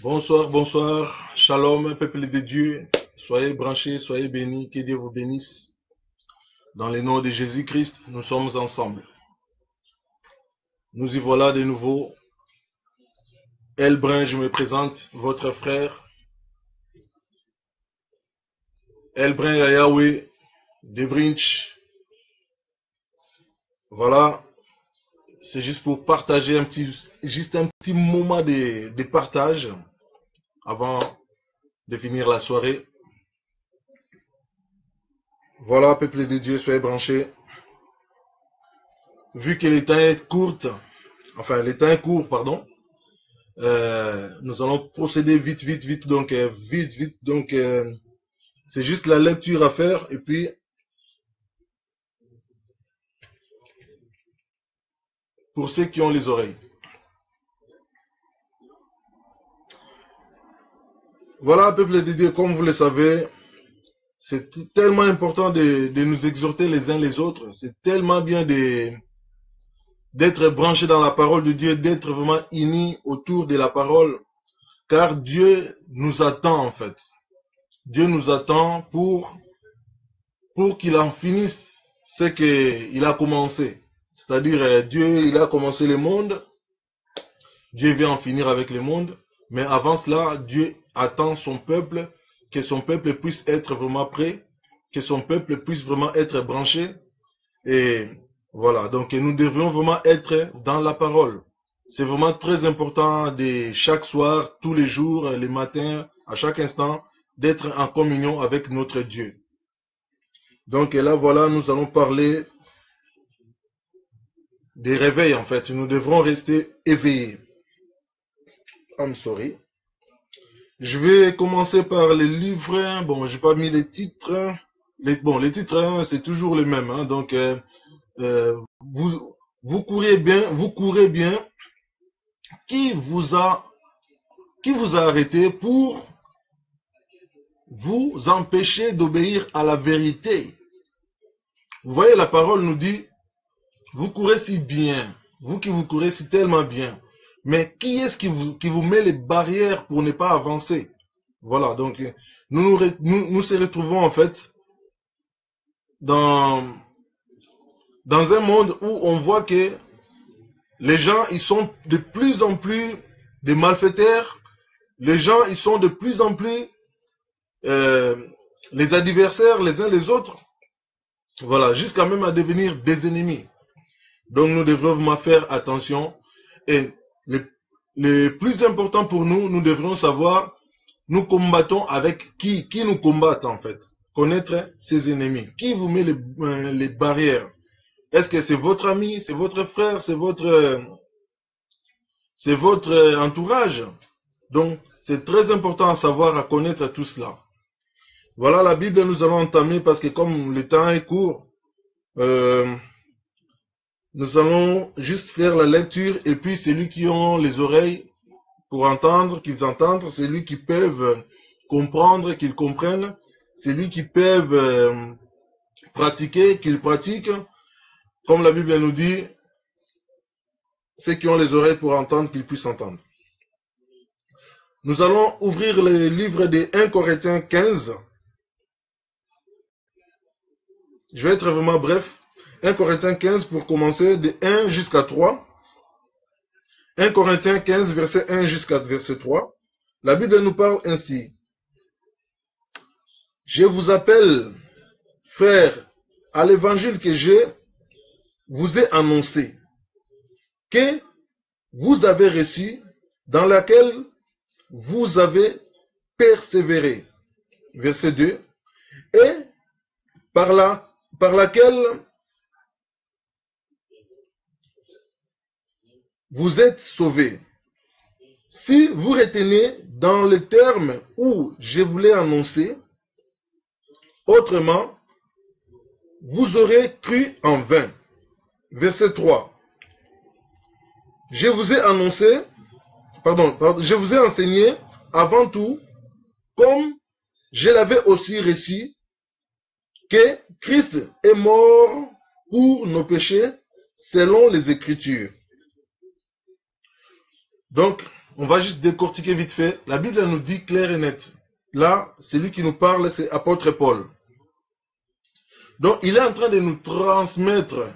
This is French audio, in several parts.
Bonsoir, bonsoir. Shalom, peuple de Dieu. Soyez branchés, soyez bénis. Que Dieu vous bénisse. Dans le nom de Jésus-Christ, nous sommes ensemble. Nous y voilà de nouveau. Elbrin, je me présente, votre frère. Elbrin Yahweh de Brinch. Voilà. C'est juste pour partager un petit moment de partage avant de finir la soirée. Voilà, peuple de Dieu, soyez branchés. Vu que le temps est court, pardon, nous allons procéder vite. Donc, c'est juste la lecture à faire et puis pour ceux qui ont les oreilles. Voilà, peuple de Dieu, comme vous le savez, c'est tellement important de nous exhorter les uns les autres. C'est tellement bien d'être branché dans la parole de Dieu, d'être vraiment unis autour de la parole, car Dieu nous attend en fait. Dieu nous attend pour qu'il en finisse ce qu'il a commencé. C'est-à-dire, Dieu, il a commencé le monde, Dieu vient en finir avec le monde, mais avant cela, Dieu attend son peuple, que son peuple puisse être vraiment prêt, que son peuple puisse vraiment être branché. Et voilà, donc nous devrions vraiment être dans la parole. C'est vraiment très important de chaque soir, tous les jours, les matins, à chaque instant, d'être en communion avec notre Dieu. Donc là, voilà, nous allons parler des réveils en fait. Nous devrons rester éveillés. I'm sorry. Je vais commencer par les livres. Bon, j'ai pas mis les titres. Les titres, c'est toujours les mêmes. Hein. Donc, vous courez bien. Qui vous a arrêté pour vous empêcher d'obéir à la vérité? Vous voyez, la parole nous dit, vous courez si bien, vous qui vous courez si tellement bien. Mais qui est-ce qui vous met les barrières pour ne pas avancer? Voilà, donc nous se retrouvons en fait dans un monde où on voit que les gens, ils sont de plus en plus des malfaiteurs. Les gens, ils sont de plus en plus les adversaires les uns les autres. Voilà, jusqu'à même à devenir des ennemis. Donc nous devons vraiment faire attention. Et le plus important pour nous, nous devrions savoir, nous combattons avec qui nous combatte en fait. Connaître ses ennemis. Qui vous met les barrières? Est-ce que c'est votre ami, c'est votre frère, c'est votre entourage? Donc c'est très important à savoir, à connaître tout cela. Voilà la Bible, nous allons entamer parce que comme le temps est court, nous allons juste faire la lecture et puis celui qui ont les oreilles pour entendre, qu'ils entendent, celui qui peuvent comprendre, qu'ils comprennent, celui qui peuvent pratiquer, qu'ils pratiquent. Comme la Bible nous dit, ceux qui ont les oreilles pour entendre, qu'ils puissent entendre. Nous allons ouvrir le livre de 1 Corinthiens 15. Je vais être vraiment bref. 1 Corinthiens 15 pour commencer, de 1 jusqu'à 3. 1 Corinthiens 15, verset 1 jusqu'à verset 3. La Bible nous parle ainsi. Je vous appelle, frères, à l'évangile que je vous ai annoncé, que vous avez reçu, dans laquelle vous avez persévéré. Verset 2. Et par laquelle vous êtes sauvés. Si vous retenez dans les termes où je vous l'ai annoncé, autrement, vous aurez cru en vain. Verset 3. Je vous ai annoncé, je vous ai enseigné avant tout, comme je l'avais aussi reçu, que Christ est mort pour nos péchés selon les Écritures. Donc, on va juste décortiquer vite fait. La Bible nous dit clair et net. Là, celui qui nous parle, c'est apôtre Paul. Donc, il est en train de nous transmettre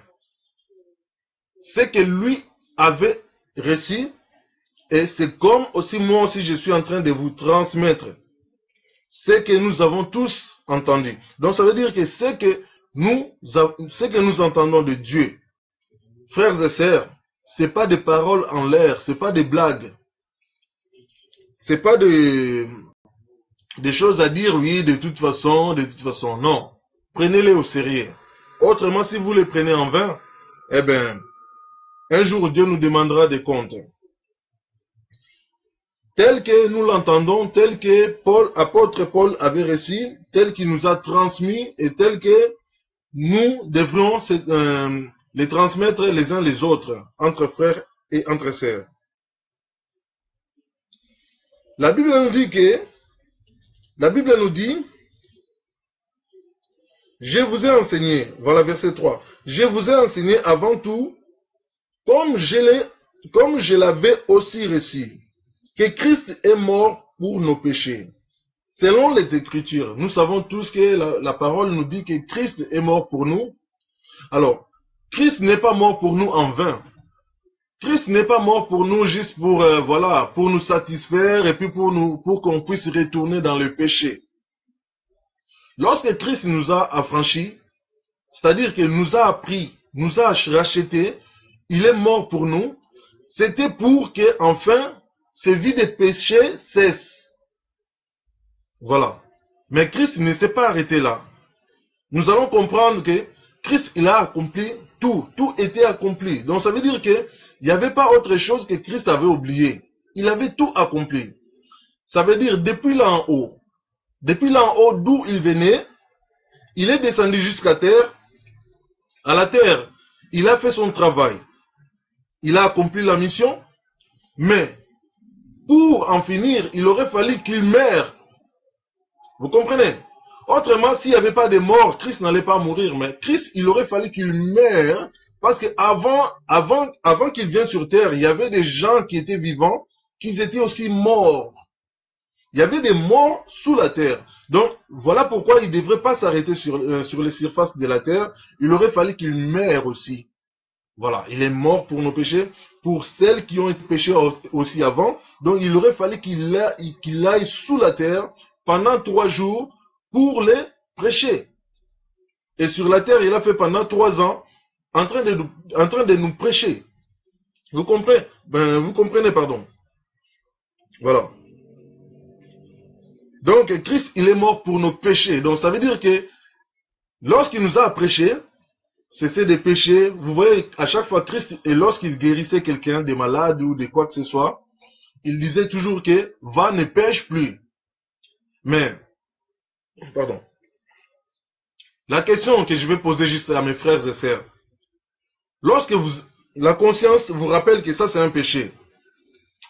ce que lui avait reçu. Et c'est comme aussi moi aussi je suis en train de vous transmettre ce que nous avons tous entendu. Donc, ça veut dire que ce que nous entendons de Dieu, frères et sœurs, c'est pas des paroles en l'air, c'est pas des blagues. C'est pas des choses à dire, oui, de toute façon, non. Prenez-les au sérieux. Autrement, si vous les prenez en vain, eh bien, un jour, Dieu nous demandera des comptes. Tel que nous l'entendons, tel que apôtre Paul avait reçu, tel qu'il nous a transmis et tel que nous devrions les transmettre les uns les autres, entre frères et entre sœurs. La Bible nous dit, je vous ai enseigné, voilà verset 3, je vous ai enseigné avant tout, comme je l'avais aussi reçu, que Christ est mort pour nos péchés. Selon les Écritures, nous savons tous que la parole nous dit que Christ est mort pour nous. Alors, Christ n'est pas mort pour nous en vain. Christ n'est pas mort pour nous juste pour pour nous satisfaire et puis pour qu'on puisse retourner dans le péché. Lorsque Christ nous a affranchis, c'est-à-dire qu'il nous a appris, nous a rachetés, il est mort pour nous, c'était pour que enfin ces vies de péché cessent. Voilà. Mais Christ ne s'est pas arrêté là. Nous allons comprendre que Christ, il a accompli tout. Tout était accompli. Donc ça veut dire que il n'y avait pas autre chose que Christ avait oublié. Il avait tout accompli. Ça veut dire depuis là en haut. Depuis là en haut d'où il venait, il est descendu jusqu'à terre. À la terre, il a fait son travail. Il a accompli la mission. Mais pour en finir, il aurait fallu qu'il meure. Vous comprenez? Autrement, s'il n'y avait pas de mort, Christ n'allait pas mourir. Mais Christ, il aurait fallu qu'il meure. Parce que avant qu'il vienne sur terre, il y avait des gens qui étaient vivants, qui étaient aussi morts. Il y avait des morts sous la terre. Donc, voilà pourquoi il ne devrait pas s'arrêter sur les surfaces de la terre. Il aurait fallu qu'il meure aussi. Voilà, il est mort pour nos péchés, pour celles qui ont été péchées aussi avant. Donc, il aurait fallu qu'il aille sous la terre pendant 3 jours pour les prêcher. Et sur la terre, il a fait pendant 3 ans en train de nous prêcher. Vous comprenez? Vous comprenez, pardon. Voilà. Donc, Christ, il est mort pour nos péchés. Donc, ça veut dire que lorsqu'il nous a prêché, cesser de pécher. Vous voyez, à chaque fois, Christ, et lorsqu'il guérissait quelqu'un des malades ou de quoi que ce soit, il disait toujours que va, ne pêche plus. Mais, pardon. La question que je vais poser juste à mes frères et sœurs, lorsque la conscience vous rappelle que ça c'est un péché,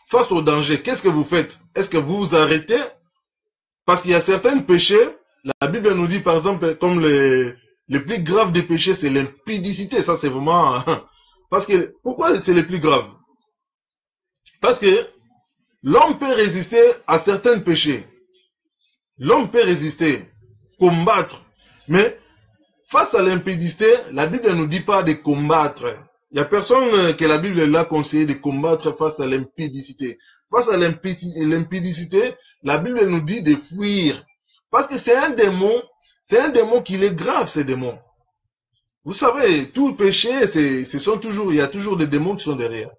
face au danger, qu'est-ce que vous faites? Est-ce que vous vous arrêtez? Parce qu'il y a certains péchés, la Bible nous dit par exemple, comme les plus graves des péchés, c'est l'impudicité. Ça c'est vraiment... Parce que, pourquoi c'est les plus graves? Parce que l'homme peut résister à certains péchés. L'homme peut résister, combattre. Mais face à l'impudicité, la Bible ne nous dit pas de combattre. Il n'y a personne que la Bible l'a conseillé de combattre face à l'impudicité. Face à l'impudicité, la Bible nous dit de fuir. Parce que c'est un démon qui est grave, ce démon. Vous savez, tout péché, il y a toujours des démons qui sont derrière.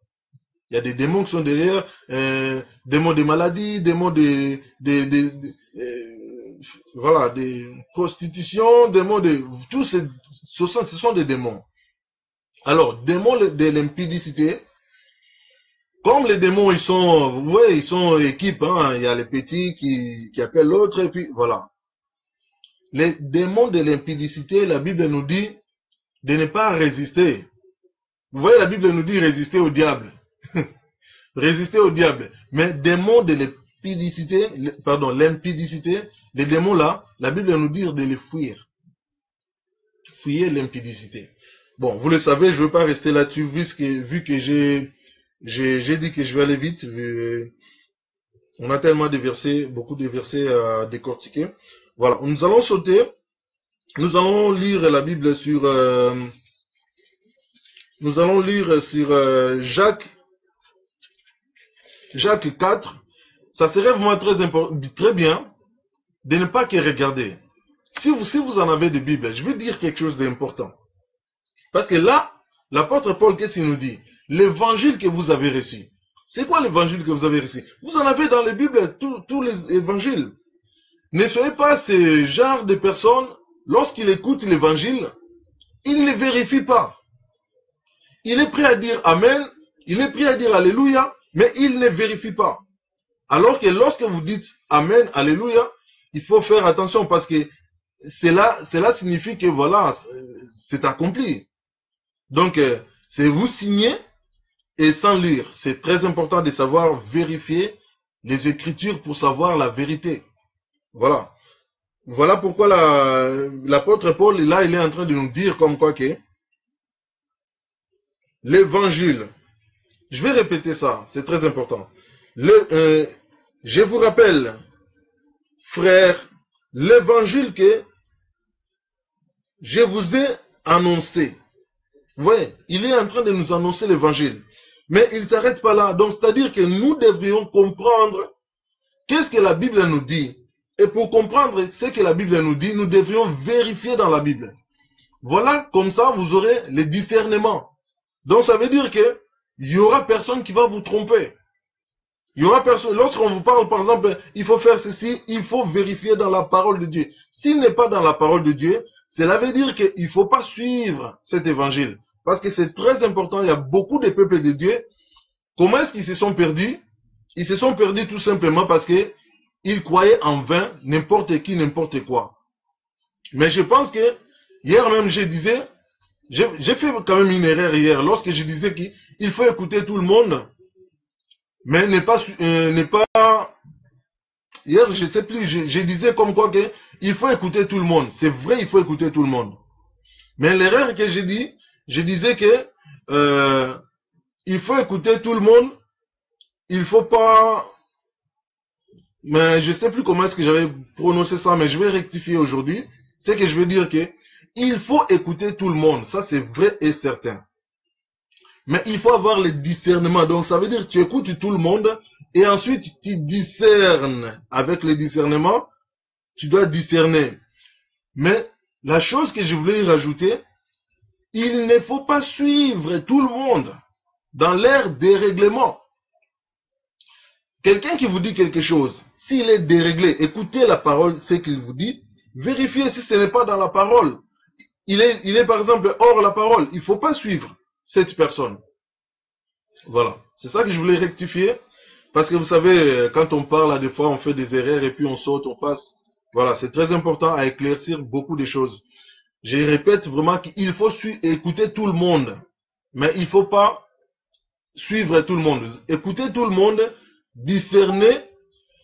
Il y a des démons qui sont derrière, démons de maladie, démons de prostitution, démons de... Tous ce sont des démons. Alors, démons de l'impudicité, comme les démons, ils sont, vous voyez, ils sont équipe, hein, il y a les petits qui appellent l'autre, et puis voilà. Les démons de l'impudicité, la Bible nous dit de ne pas résister. Vous voyez, la Bible nous dit résister au diable. Résister au diable. Mais démons de l'impudicité, l'impudicité, les démons là, la Bible nous dit de les fuir. Fuyer l'impudicité. Bon, vous le savez, je ne veux pas rester là-dessus, vu que j'ai J'ai dit que je vais aller vite. On a tellement de versets, beaucoup de versets à décortiquer. Voilà, nous allons sauter. Nous allons lire la Bible sur... nous allons lire sur Jacques 4. Ça serait vraiment très bien de ne pas que regarder. Si vous en avez des Bibles, je vais dire quelque chose d'important. Parce que là, l'apôtre Paul, qu'est-ce qu'il nous dit? L'évangile que vous avez reçu. C'est quoi l'évangile que vous avez reçu? Vous en avez dans les Bibles, tous les évangiles. Ne soyez pas ce genre de personnes, lorsqu'ils écoutent l'évangile, ils ne vérifient pas. Il est prêt à dire Amen, il est prêt à dire Alléluia, mais il ne vérifie pas. Alors que lorsque vous dites Amen, Alléluia, il faut faire attention parce que cela signifie que voilà, c'est accompli. Donc, c'est vous signer et sans lire. C'est très important de savoir vérifier les Écritures pour savoir la vérité. Voilà. Voilà pourquoi l'apôtre Paul, là, il est en train de nous dire comme quoi que l'évangile, je vais répéter ça, c'est très important. Je vous rappelle, frères, l'évangile que je vous ai annoncé. Vous voyez, il est en train de nous annoncer l'évangile. Mais il ne s'arrête pas là. Donc, c'est-à-dire que nous devrions comprendre qu'est-ce que la Bible nous dit. Et pour comprendre ce que la Bible nous dit, nous devrions vérifier dans la Bible. Voilà, comme ça, vous aurez le discernement. Donc, ça veut dire que il y aura personne qui va vous tromper. Il y aura personne. Lorsqu'on vous parle, par exemple, il faut faire ceci, il faut vérifier dans la parole de Dieu. S'il n'est pas dans la parole de Dieu, cela veut dire qu'il ne faut pas suivre cet évangile. Parce que c'est très important. Il y a beaucoup de peuples de Dieu. Comment est-ce qu'ils se sont perdus? Ils se sont perdus tout simplement parce que ils croyaient en vain n'importe qui, n'importe quoi. Mais je pense que hier même, j'ai fait quand même une erreur hier lorsque je disais qu'il faut écouter tout le monde, mais n'est pas hier, je sais plus, je disais comme quoi que il faut écouter tout le monde. C'est vrai, il faut écouter tout le monde. Mais l'erreur que j'ai dit, je disais que il faut écouter tout le monde. Il faut pas... Mais je sais plus comment est-ce que j'avais prononcé ça, mais je vais rectifier aujourd'hui. C'est que je veux dire que il faut écouter tout le monde. Ça, c'est vrai et certain. Mais il faut avoir le discernement. Donc, ça veut dire que tu écoutes tout le monde et ensuite tu discernes. Avec le discernement, tu dois discerner. Mais la chose que je voulais y rajouter, il ne faut pas suivre tout le monde dans l'ère des règlements. Quelqu'un qui vous dit quelque chose, s'il est déréglé, écoutez la parole, ce qu'il vous dit, vérifiez si ce n'est pas dans la parole. Il est par exemple hors la parole. Il ne faut pas suivre cette personne. Voilà. C'est ça que je voulais rectifier. Parce que vous savez, quand on parle, des fois, on fait des erreurs et puis on saute, on passe. Voilà, c'est très important à éclaircir beaucoup de choses. Je répète vraiment qu'il faut écouter tout le monde. Mais il ne faut pas suivre tout le monde. Écoutez tout le monde, discerner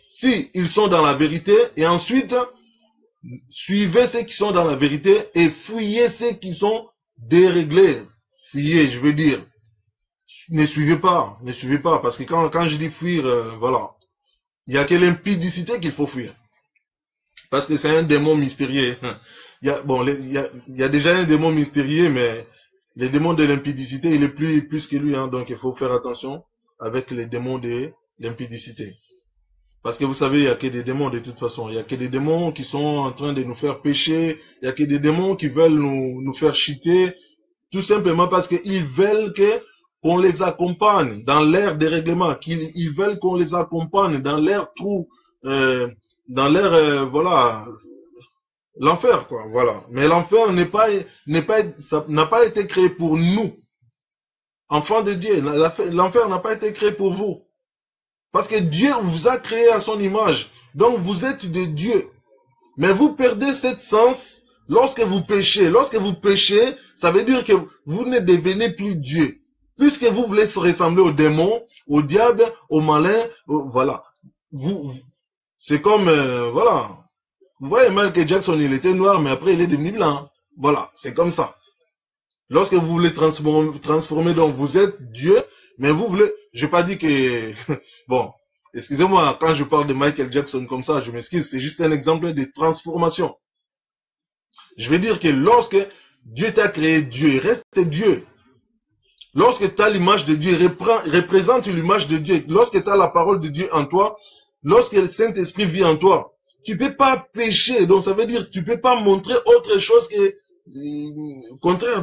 si ils sont dans la vérité et ensuite suivez ceux qui sont dans la vérité et fuyez ceux qui sont déréglés. Fuyez, je veux dire. Ne suivez pas, parce que quand je dis fuir, voilà, il y a que l'impudicité qu'il faut fuir. Parce que c'est un démon mystérieux. Il y a déjà un démon mystérieux, mais le démon de l'impudicité, il est plus que lui, hein, donc il faut faire attention avec les démons de l'impudicité. Parce que vous savez, il n'y a que des démons de toute façon. Il n'y a que des démons qui sont en train de nous faire pécher. Il n'y a que des démons qui veulent nous faire chiter. Tout simplement parce qu'ils veulent qu'on les accompagne dans l'ère des règlements. Ils veulent qu'on les accompagne dans l'ère dans l'ère, voilà, l'enfer, quoi, voilà. Mais l'enfer n'a pas été créé pour nous. Enfants de Dieu, l'enfer n'a pas été créé pour vous. Parce que Dieu vous a créé à son image. Donc vous êtes de Dieu. Mais vous perdez cette sens lorsque vous péchez. Lorsque vous péchez, ça veut dire que vous ne devenez plus Dieu. Puisque vous voulez se ressembler aux démons, au diable, au malin, voilà. C'est comme, voilà. Vous voyez Michael Jackson, il était noir, mais après il est devenu blanc. Voilà, c'est comme ça. Lorsque vous voulez transformer, donc vous êtes Dieu, Mais vous voulez, je n'ai pas dit que, bon, excusez-moi, quand je parle de Michael Jackson comme ça, je m'excuse, c'est juste un exemple de transformation. Je veux dire que lorsque Dieu t'a créé, Dieu reste Dieu. Lorsque tu as l'image de Dieu, représente l'image de Dieu, lorsque tu as la parole de Dieu en toi, lorsque le Saint-Esprit vit en toi, tu ne peux pas pécher. Donc ça veut dire que tu ne peux pas montrer autre chose que contraire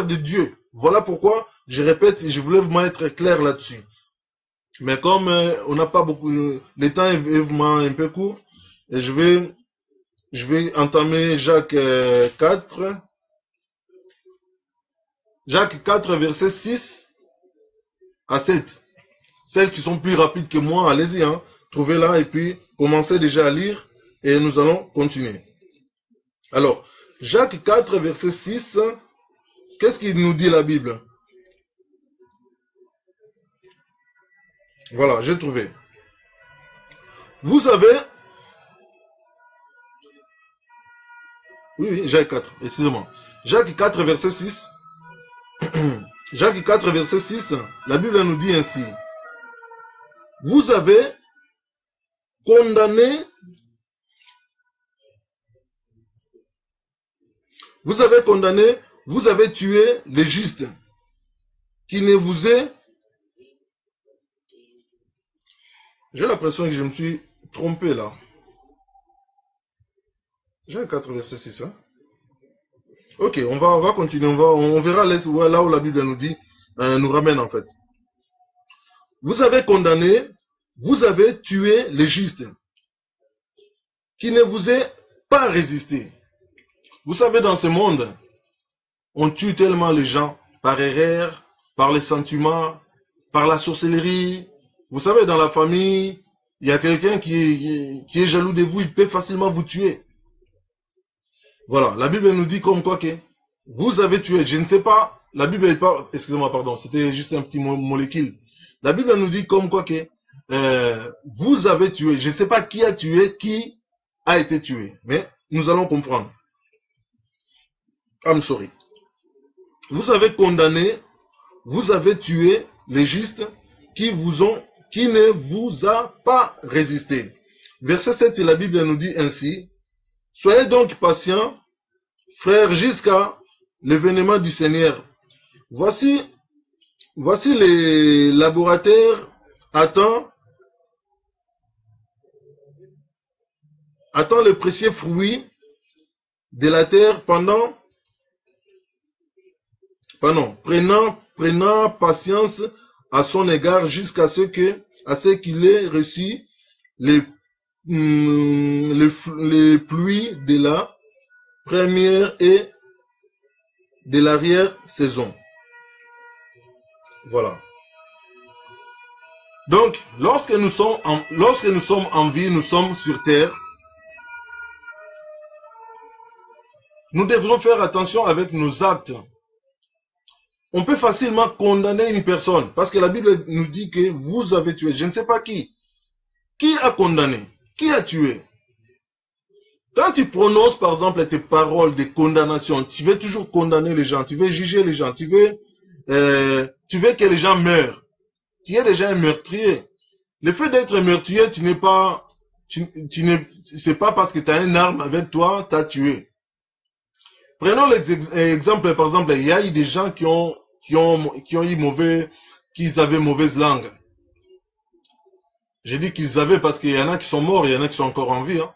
de Dieu. Voilà pourquoi, je répète, je voulais vraiment être clair là-dessus. Mais comme on n'a pas beaucoup, le temps est vraiment un peu court, et je vais entamer Jacques 4. Jacques 4, verset 6 à 7. Celles qui sont plus rapides que moi, allez-y, hein, trouvez-la et puis commencez déjà à lire et nous allons continuer. Alors, Jacques 4, verset 6, qu'est-ce qu'il nous dit la Bible? Voilà, j'ai trouvé. Vous avez... Oui, Jacques 4, excusez-moi. Jacques 4, verset 6. Jacques 4, verset 6, la Bible nous dit ainsi. Vous avez condamné, vous avez tué les justes, qui ne vous est... J'ai l'impression que je me suis trompé là. Jacques 4, verset 6, hein? Ok, on va continuer, on verra là où la Bible nous dit, nous ramène en fait. Vous avez condamné, vous avez tué les justes, qui ne vous est pas résisté. Vous savez, dans ce monde, on tue tellement les gens par erreur, par les sentiments, par la sorcellerie. Vous savez, dans la famille, il y a quelqu'un qui est jaloux de vous, il peut facilement vous tuer. Voilà, la Bible nous dit comme quoi que vous avez tué, je ne sais pas, la Bible n'est pas, excusez-moi, pardon, c'était juste un petit molécule. La Bible nous dit comme quoi que vous avez tué, je ne sais pas qui a tué, qui a été tué, mais nous allons comprendre. I'm sorry. Vous avez condamné, vous avez tué les justes qui ne vous a pas résisté. Verset 7, la Bible nous dit ainsi. Soyez donc patients, frères, jusqu'à l'événement du Seigneur. Voici les laboratoires attend le précieux fruit de la terre prenant patience à son égard jusqu'à ce qu'il ait reçu les pluies de la première et de l'arrière-saison. Voilà. Donc, lorsque nous sommes en vie, nous sommes sur terre, nous devrons faire attention avec nos actes. On peut facilement condamner une personne parce que la Bible nous dit que vous avez tué. Je ne sais pas qui. Qui a condamné? Qui a tué? Quand tu prononces par exemple tes paroles de condamnation, tu veux toujours condamner les gens, tu veux juger les gens, tu veux que les gens meurent. Tu es déjà un meurtrier. Le fait d'être meurtrier, c'est pas parce que tu as une arme avec toi, tu as tué. Prenons l'exemple, par exemple, il y a eu des gens qui avaient mauvaise langue. J'ai dit qu'ils avaient parce qu'il y en a qui sont morts, il y en a qui sont encore en vie. Hein.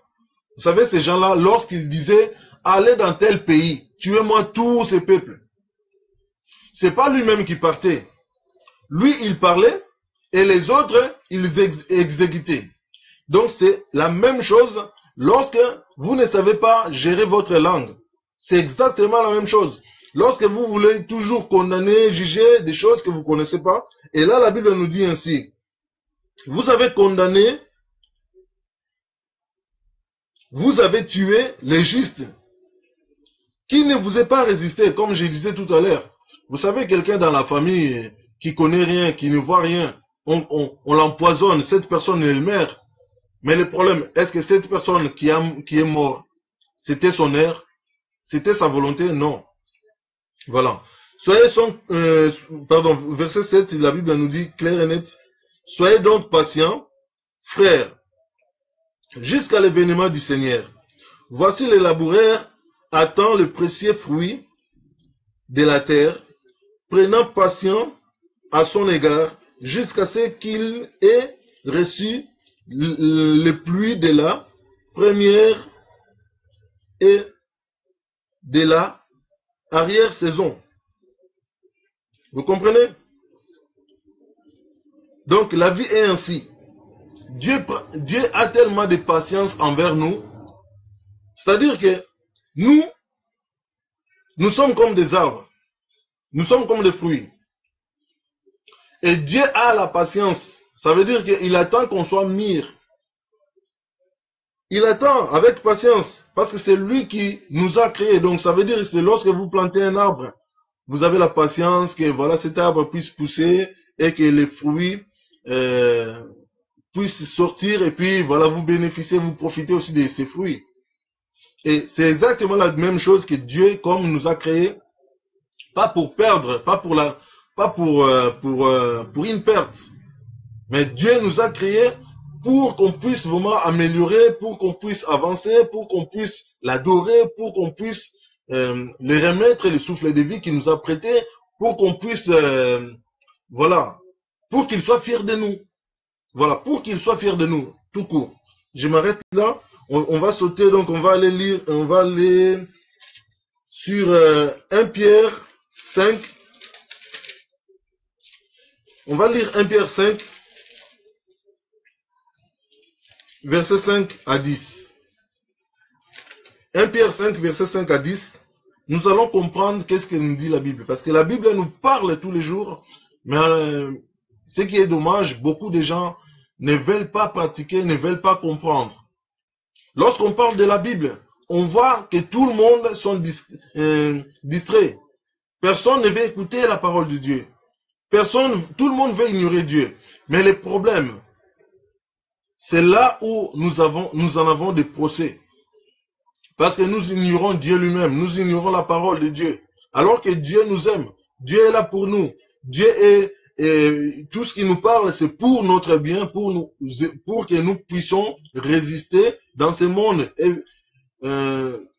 Vous savez, ces gens-là, lorsqu'ils disaient, allez dans tel pays, tuez-moi tous ces peuples. C'est pas lui-même qui partait. Lui, il parlait et les autres, ils exécutaient. Donc, c'est la même chose lorsque vous ne savez pas gérer votre langue. C'est exactement la même chose. Lorsque vous voulez toujours condamner, juger des choses que vous ne connaissez pas, et là, la Bible nous dit ainsi, vous avez condamné, vous avez tué les justes, qui ne vous est pas résisté, comme je disais tout à l'heure. Vous savez, quelqu'un dans la famille qui connaît rien, qui ne voit rien, on l'empoisonne, cette personne elle meurt. Mais le problème, est-ce que cette personne qui est morte, c'était son air? C'était sa volonté? Non. Voilà. verset 7, la Bible nous dit clair et net, soyez donc patients, frères, jusqu'à l'événement du Seigneur. Voici le laboureur attend le précieux fruit de la terre, prenant patient à son égard, jusqu'à ce qu'il ait reçu le pluie de la première et de la arrière-saison. Vous comprenez? Donc la vie est ainsi. Dieu a tellement de patience envers nous. C'est-à-dire que nous sommes comme des arbres. Nous sommes comme des fruits. Et Dieu a la patience. Ça veut dire qu'il attend qu'on soit mûr. Il attend avec patience. Parce que c'est lui qui nous a créés. Donc ça veut dire que c'est lorsque vous plantez un arbre, vous avez la patience que voilà, cet arbre puisse pousser et que les fruits puissent sortir. Et puis voilà, vous bénéficiez, vous profitez aussi de ces fruits. Et c'est exactement la même chose que Dieu, comme nous a créés, pas pour perdre, pas pour une perte. Mais Dieu nous a créés pour qu'on puisse vraiment améliorer, pour qu'on puisse avancer, pour qu'on puisse l'adorer, pour qu'on puisse le remettre le souffle de vie qu'il nous a prêté, pour qu'on puisse, voilà, pour qu'il soit fier de nous. Voilà, pour qu'il soit fier de nous, tout court. Je m'arrête là. On va sauter, donc on va aller lire, on va aller sur 1 Pierre 5. On va lire 1 Pierre 5, verset 5 à 10. 1 Pierre 5, verset 5 à 10. Nous allons comprendre qu'est-ce que nous dit la Bible. Parce que la Bible nous parle tous les jours. Mais ce qui est dommage, beaucoup de gens ne veulent pas pratiquer, ne veulent pas comprendre. Lorsqu'on parle de la Bible, on voit que tout le monde sont distraits. Personne ne veut écouter la parole de Dieu. Tout le monde veut ignorer Dieu. Mais le problème, c'est là où nous en avons des procès. Parce que nous ignorons Dieu lui-même, nous ignorons la parole de Dieu. Alors que Dieu nous aime, Dieu est là pour nous. Dieu est, tout ce qu'il nous parle, c'est pour notre bien, pour que nous puissions résister dans ce monde. Et,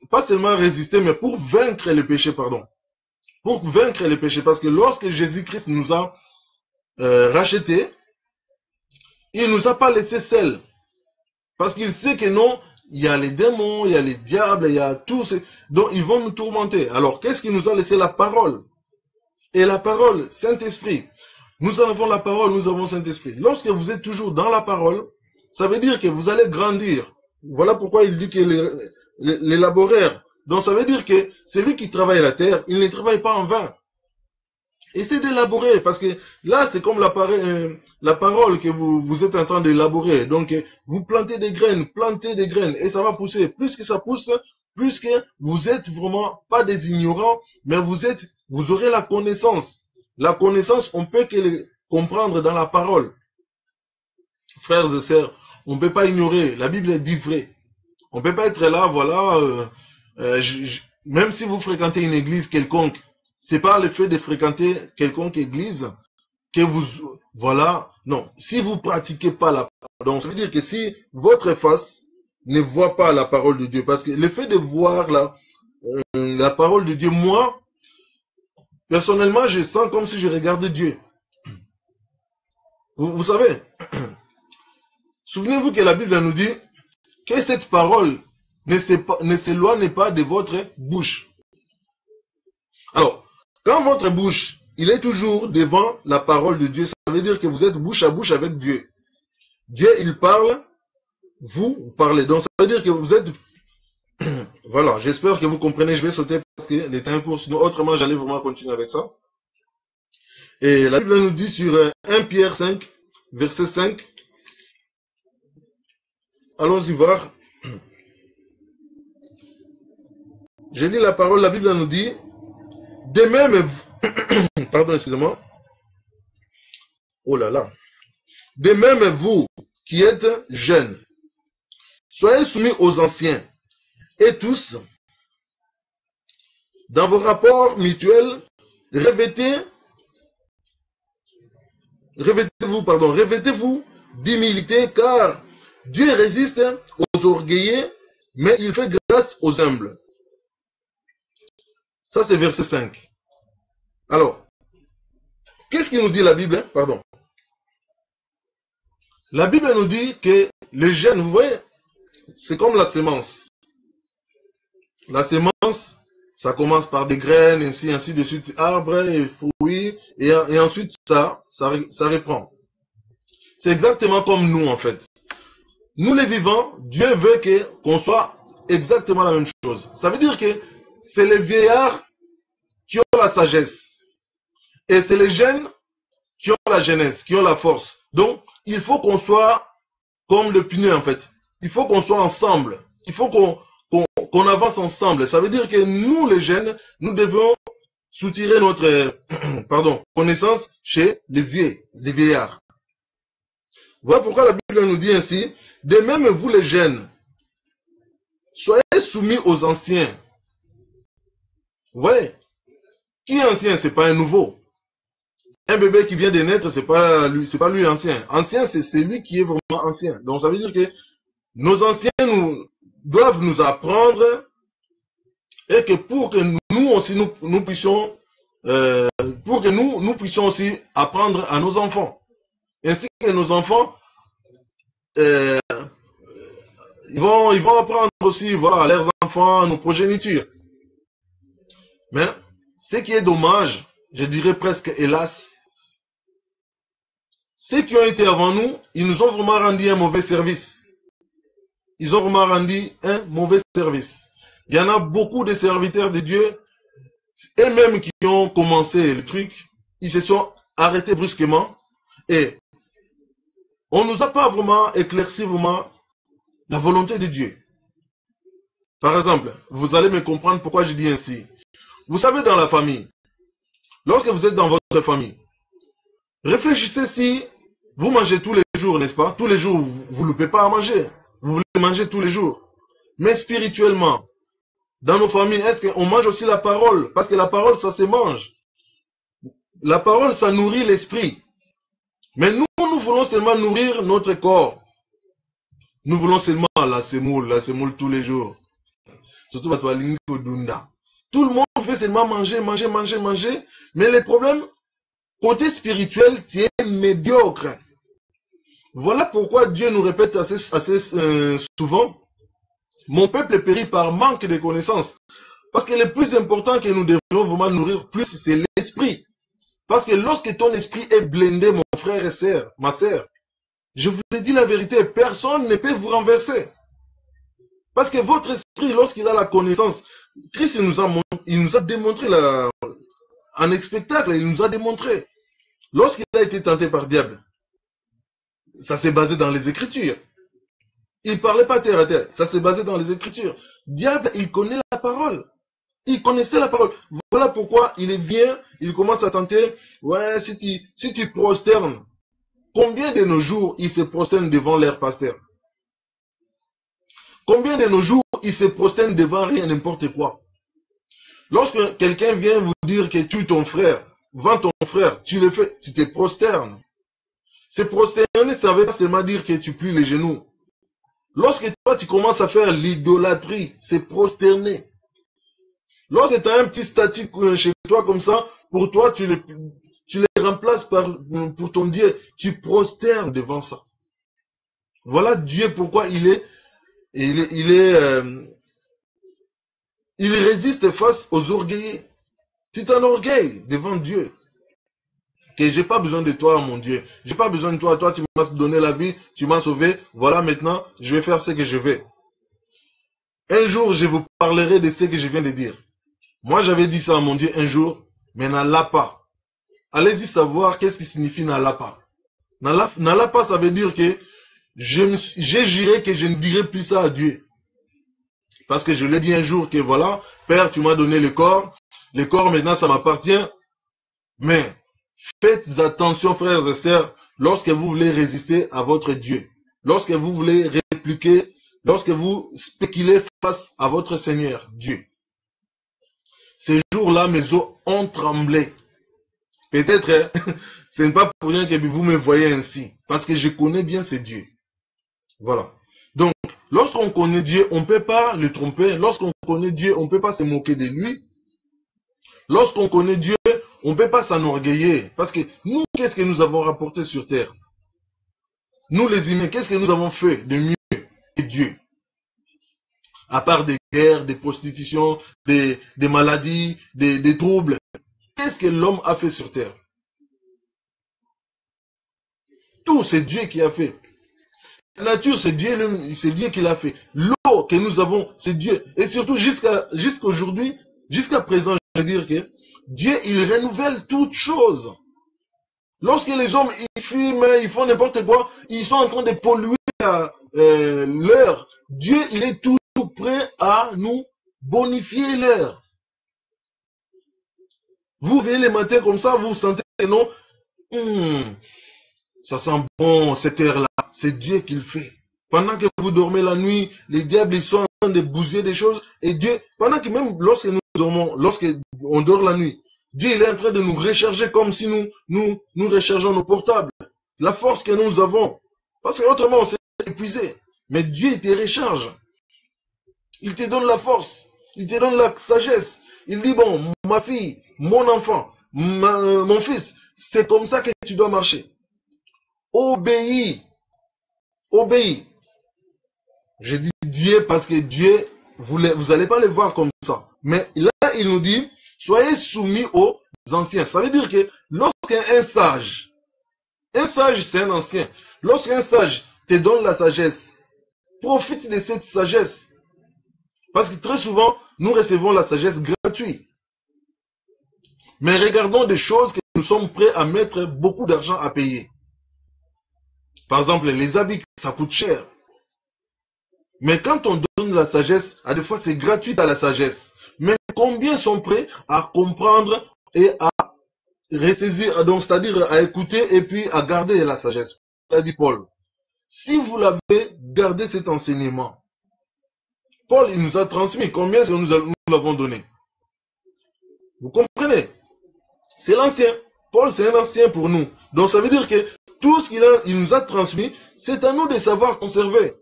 pas seulement résister, mais pour vaincre les péchés, pardon. Pour vaincre les péchés. Parce que lorsque Jésus-Christ nous a rachetés, il ne nous a pas laissé seuls. Parce qu'il sait que non, il y a les démons, il y a les diables, il y a tout. Donc ils vont nous tourmenter. Alors qu'est-ce qu'il nous a laissé? La parole. Et la parole, Saint-Esprit. Nous avons la parole, nous avons Saint-Esprit. Lorsque vous êtes toujours dans la parole, ça veut dire que vous allez grandir. Voilà pourquoi il dit que les laboureurs. Donc ça veut dire que celui qui travaille la terre, il ne travaille pas en vain. Essayez de labourer, parce que là, c'est comme la parole que vous êtes en train de labourer. Donc, vous plantez des graines, et ça va pousser. Plus que ça pousse, plus que vous êtes vraiment pas des ignorants, mais vous aurez la connaissance. La connaissance, on peut que les comprendre dans la parole. Frères et sœurs, on ne peut pas ignorer. La Bible dit vrai. On ne peut pas être là, voilà, même si vous fréquentez une église quelconque, c'est pas le fait de fréquenter quelconque église que vous, voilà, non. Si vous pratiquez pas la parole, donc ça veut dire que si votre face ne voit pas la parole de Dieu, parce que le fait de voir la parole de Dieu, moi, personnellement, je sens comme si je regardais Dieu. Vous savez, souvenez-vous que la Bible nous dit que cette parole ne s'éloigne pas de votre bouche. Alors, quand votre bouche, il est toujours devant la parole de Dieu, ça veut dire que vous êtes bouche à bouche avec Dieu. Dieu, il parle, vous parlez. Donc, ça veut dire que vous êtes... Voilà, j'espère que vous comprenez. Je vais sauter parce que le temps est court, sinon autrement, j'allais vraiment continuer avec ça. Et la Bible nous dit sur 1 Pierre 5, verset 5. Allons-y voir. Je lis la parole, la Bible nous dit... De même, pardon, excusez-moi. Oh là là. De même, vous qui êtes jeunes, soyez soumis aux anciens. Et tous, dans vos rapports mutuels, revêtez-vous d'humilité, car Dieu résiste aux orgueilleux, mais il fait grâce aux humbles. Ça, c'est verset 5. Alors, qu'est-ce qu'il nous dit la Bible? Pardon. La Bible nous dit que les gènes, vous voyez, c'est comme la sémence. La sémence, ça commence par des graines, ainsi de suite, arbres et fruits, et ensuite ça reprend. C'est exactement comme nous, en fait. Nous les vivants, Dieu veut qu'on soit exactement la même chose. Ça veut dire que c'est les vieillards qui ont la sagesse. Et c'est les jeunes qui ont la jeunesse, qui ont la force. Donc, il faut qu'on soit comme le pneu, en fait. Il faut qu'on soit ensemble. Il faut qu'on avance ensemble. Ça veut dire que nous, les jeunes, nous devons soutirer notre connaissance chez les vieillards. Voilà pourquoi la Bible nous dit ainsi, de même vous les jeunes, soyez soumis aux anciens. Vous voyez, qui est ancien? C'est pas un nouveau. Un bébé qui vient de naître, c'est pas lui ancien. Ancien, c'est lui qui est vraiment ancien. Donc ça veut dire que nos anciens doivent nous apprendre, et que pour que nous aussi nous puissions aussi apprendre à nos enfants. Ainsi que nos enfants, ils vont apprendre aussi, voilà, à leurs enfants, à nos progénitures. Mais ce qui est dommage, je dirais presque hélas, ceux qui ont été avant nous, ils nous ont vraiment rendu un mauvais service. Ils ont vraiment rendu un mauvais service. Il y en a beaucoup de serviteurs de Dieu, eux-mêmes qui ont commencé le truc, ils se sont arrêtés brusquement et on ne nous a pas vraiment éclairci vraiment la volonté de Dieu. Par exemple, vous allez me comprendre pourquoi je dis ainsi. Vous savez, dans la famille, lorsque vous êtes dans votre famille, réfléchissez si vous mangez tous les jours, n'est-ce pas? Tous les jours, vous ne pouvez pas à manger. Vous voulez manger tous les jours. Mais spirituellement, dans nos familles, est-ce qu'on mange aussi la parole? Parce que la parole, ça se mange. La parole, ça nourrit l'esprit. Mais nous voulons seulement nourrir notre corps. Nous voulons seulement la semoule tous les jours. Surtout tout le monde veut seulement manger. Mais le problème, côté spirituel, tu es médiocre. Voilà pourquoi Dieu nous répète assez souvent, mon peuple périt par manque de connaissances. Parce que le plus important que nous devons vraiment nourrir plus, c'est l'esprit. Parce que lorsque ton esprit est blindé, mon frère et sœur, ma sœur, je vous ai dit la vérité, personne ne peut vous renverser. Parce que votre esprit, lorsqu'il a la connaissance, Christ il nous a démontré en spectacle, il nous a démontré. Lorsqu'il a été tenté par diable, ça s'est basé dans les Écritures. Il ne parlait pas terre à terre, ça s'est basé dans les Écritures. Diable, il connaît la parole. Il connaissait la parole. Voilà pourquoi il vient, il commence à tenter. Ouais, si tu prosternes, combien de nos jours ils se prosternent devant leur pasteur? Combien de nos jours ils se prosternent devant rien, n'importe quoi? Lorsque quelqu'un vient vous dire que tu es ton frère, vends ton frère, tu le fais, tu te prosternes. Se prosterner, ça veut pas seulement dire que tu plies les genoux. Lorsque toi tu commences à faire l'idolâtrie, c'est prosterner. Lorsque tu as un petit statut chez toi comme ça, pour toi, tu le remplaces pour ton Dieu. Tu prosternes devant ça. Voilà Dieu pourquoi il résiste face aux orgueillés. Tu t'enorgueilles devant Dieu. Que j'ai pas besoin de toi, mon Dieu. J'ai pas besoin de toi. Toi, tu m'as donné la vie, tu m'as sauvé. Voilà, maintenant, je vais faire ce que je veux. Un jour, je vous parlerai de ce que je viens de dire. Moi, j'avais dit ça à mon Dieu un jour, mais n'Allah pas. Allez-y savoir qu'est-ce qui signifie n'Allah pas. N'Allah pas, ça veut dire que j'ai juré que je ne dirai plus ça à Dieu. Parce que je l'ai dit un jour que voilà, Père, tu m'as donné le corps maintenant ça m'appartient. Mais faites attention, frères et sœurs, lorsque vous voulez résister à votre Dieu, lorsque vous voulez répliquer, lorsque vous spéculez face à votre Seigneur, Dieu. Ces jours-là, mes os ont tremblé. Peut-être, hein, ce n'est pas pour rien que vous me voyez ainsi. Parce que je connais bien ce Dieu. Voilà. Donc, lorsqu'on connaît Dieu, on ne peut pas le tromper. Lorsqu'on connaît Dieu, on ne peut pas se moquer de lui. Lorsqu'on connaît Dieu, on ne peut pas s'enorgueillir. Parce que nous, qu'est-ce que nous avons rapporté sur terre? Nous les humains, qu'est-ce que nous avons fait de mieux que Dieu? À part des guerres, des prostitutions, des maladies, des troubles. Qu'est-ce que l'homme a fait sur terre? Tout, c'est Dieu qui a fait. La nature, c'est Dieu qui l'a fait. L'eau que nous avons, c'est Dieu. Et surtout, jusqu'à aujourd'hui, jusqu'à présent, je veux dire que Dieu, il renouvelle toutes choses. Lorsque les hommes, ils fument, ils font n'importe quoi, ils sont en train de polluer l'air. Dieu, il est toujours prêt à nous bonifier l'air. Vous veillez les matins comme ça, vous sentez que non, ça sent bon cette air-là. C'est Dieu qui le fait. Pendant que vous dormez la nuit, les diables ils sont en train de bousiller des choses. Et Dieu, pendant que même lorsque nous dormons, lorsqu'on dort la nuit, Dieu il est en train de nous recharger comme si nous rechargeons nos portables. La force que nous avons. Parce que autrement on s'est épuisé. Mais Dieu il te recharge. Il te donne la force. Il te donne la sagesse. Il dit bon, ma fille, mon enfant, mon fils, c'est comme ça que tu dois marcher. Obéis. Obéis. Je dis Dieu parce que Dieu, vous n'allez pas le voir comme ça. Mais là, il nous dit, soyez soumis aux anciens. Ça veut dire que lorsqu'un sage c'est un ancien. Lorsqu'un sage te donne la sagesse, profite de cette sagesse. Parce que très souvent, nous recevons la sagesse gratuite. Mais regardons des choses que nous sommes prêts à mettre beaucoup d'argent à payer. Par exemple, les habits, ça coûte cher. Mais quand on donne la sagesse, à des fois c'est gratuit à la sagesse. Mais combien sont prêts à comprendre et à ressaisir, donc c'est-à-dire à écouter et puis à garder la sagesse? Ça dit Paul. Si vous l'avez gardé cet enseignement, Paul il nous a transmis, combien nous l'avons donné? Vous comprenez? C'est l'ancien. Paul c'est un ancien pour nous. Donc ça veut dire que tout ce qu'il nous a transmis, c'est à nous de savoir conserver.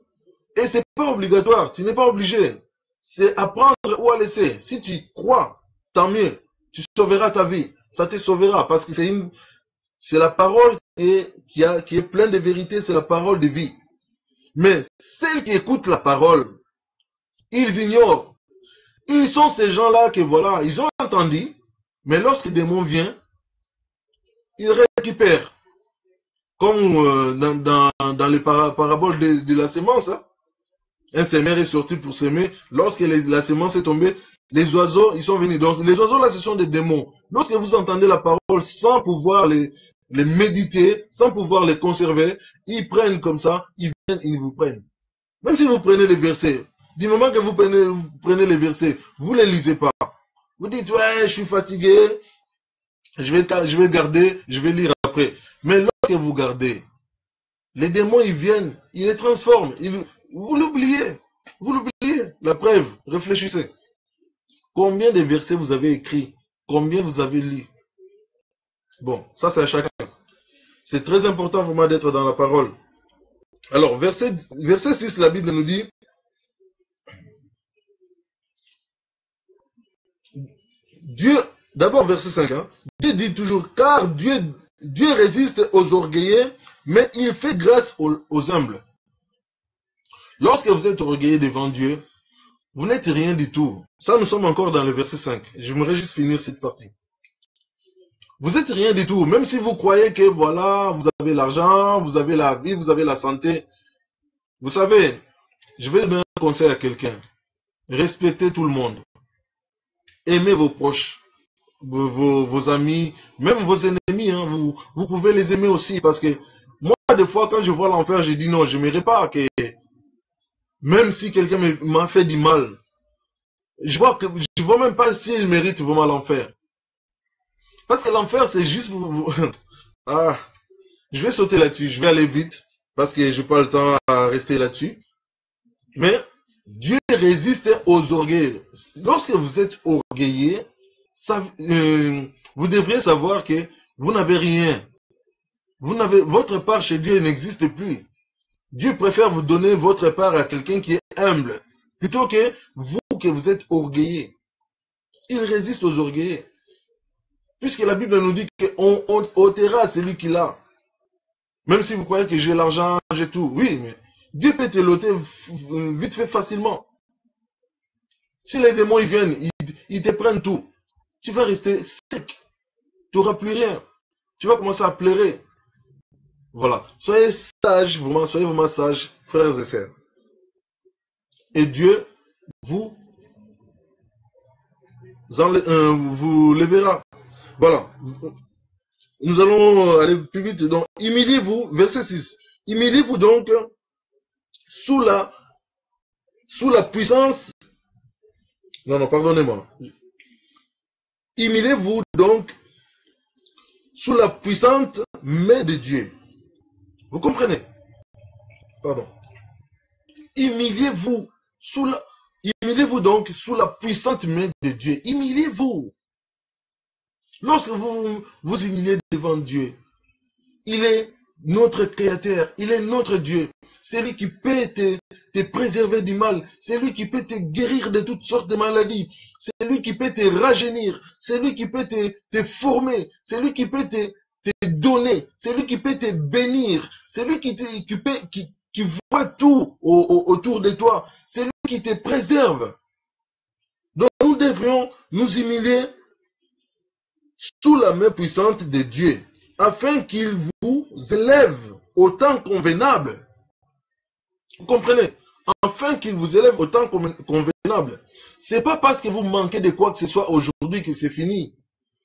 Et c'est pas obligatoire, tu n'es pas obligé. C'est apprendre ou à laisser. Si tu crois, tant mieux. Tu sauveras ta vie. Ça te sauvera parce que c'est la parole qui est pleine de vérité, c'est la parole de vie. Mais celles qui écoutent la parole, ils ignorent. Ils sont ces gens-là que voilà, ils ont entendu, mais lorsque le démon vient, ils récupèrent. Comme dans les paraboles de la semence. Hein. Un semeur est sorti pour semer. Lorsque la semence est tombée, les oiseaux, ils sont venus. Donc les oiseaux là, ce sont des démons. Lorsque vous entendez la parole sans pouvoir les méditer, sans pouvoir les conserver, ils prennent comme ça, ils viennent, ils vous prennent. Même si vous prenez les versets, du moment que vous prenez les versets, vous ne les lisez pas. Vous dites, ouais, je suis fatigué, je vais garder, je vais lire après. Mais lorsque vous gardez, les démons, ils viennent, ils les transforment. Vous l'oubliez. Vous l'oubliez. La preuve, réfléchissez. Combien de versets vous avez écrits? Combien vous avez lu? Bon, ça c'est à chacun. C'est très important vraiment d'être dans la parole. Alors, verset 6, la Bible nous dit, Dieu, d'abord verset 5, hein, Dieu dit toujours, car Dieu résiste aux orgueilleux, mais il fait grâce aux humbles. Lorsque vous êtes orgueilleux devant Dieu, vous n'êtes rien du tout. Ça, nous sommes encore dans le verset 5. J'aimerais juste finir cette partie. Vous n'êtes rien du tout. Même si vous croyez que voilà, vous avez l'argent, vous avez la vie, vous avez la santé. Vous savez, je vais donner un conseil à quelqu'un. Respectez tout le monde. Aimez vos proches, vos amis, même vos ennemis. Hein, vous pouvez les aimer aussi. Parce que moi, des fois, quand je vois l'enfer, je dis non, je n'aimerais pas que... Même si quelqu'un m'a fait du mal, je vois même pas s'il mérite vraiment l'enfer. Parce que l'enfer, c'est juste pour... Ah, je vais sauter là-dessus, je vais aller vite, parce que je n'ai pas le temps à rester là-dessus. Mais Dieu résiste aux orgueils. Lorsque vous êtes orgueilleux, vous devriez savoir que vous n'avez rien. Votre part chez Dieu n'existe plus. Dieu préfère vous donner votre part à quelqu'un qui est humble, plutôt que vous êtes orgueilleux. Il résiste aux orgueilleux. Puisque la Bible nous dit qu'on ôtera celui qui l'a. Même si vous croyez que j'ai l'argent, j'ai tout. Oui, mais Dieu peut te l'ôter vite fait facilement. Si les démons ils viennent, ils te prennent tout. Tu vas rester sec. Tu n'auras plus rien. Tu vas commencer à pleurer. Voilà. Soyez sages, vraiment, soyez vraiment sages, frères et sœurs. Et Dieu vous lèvera. Voilà. Nous allons aller plus vite. Donc, humiliez-vous, verset 6. Humiliez-vous donc sous la puissance. Non, pardonnez-moi. Humiliez-vous donc sous la puissante main de Dieu. Vous comprenez? Pardon. Humiliez-vous donc sous la puissante main de Dieu. Humiliez-vous. Lorsque vous vous humiliez devant Dieu, il est notre Créateur, il est notre Dieu. C'est lui qui peut te préserver du mal. C'est lui qui peut te guérir de toutes sortes de maladies. C'est lui qui peut te rajeunir. C'est lui qui peut te former. C'est lui qui peut te donner. C'est lui qui peut te bénir. C'est lui qui voit tout autour de toi. C'est lui qui te préserve. Donc nous devrions nous humilier sous la main puissante de Dieu, afin qu'il vous élève au temps convenable. Vous comprenez? Afin qu'il vous élève au temps convenable. C'est pas parce que vous manquez de quoi que ce soit aujourd'hui que c'est fini.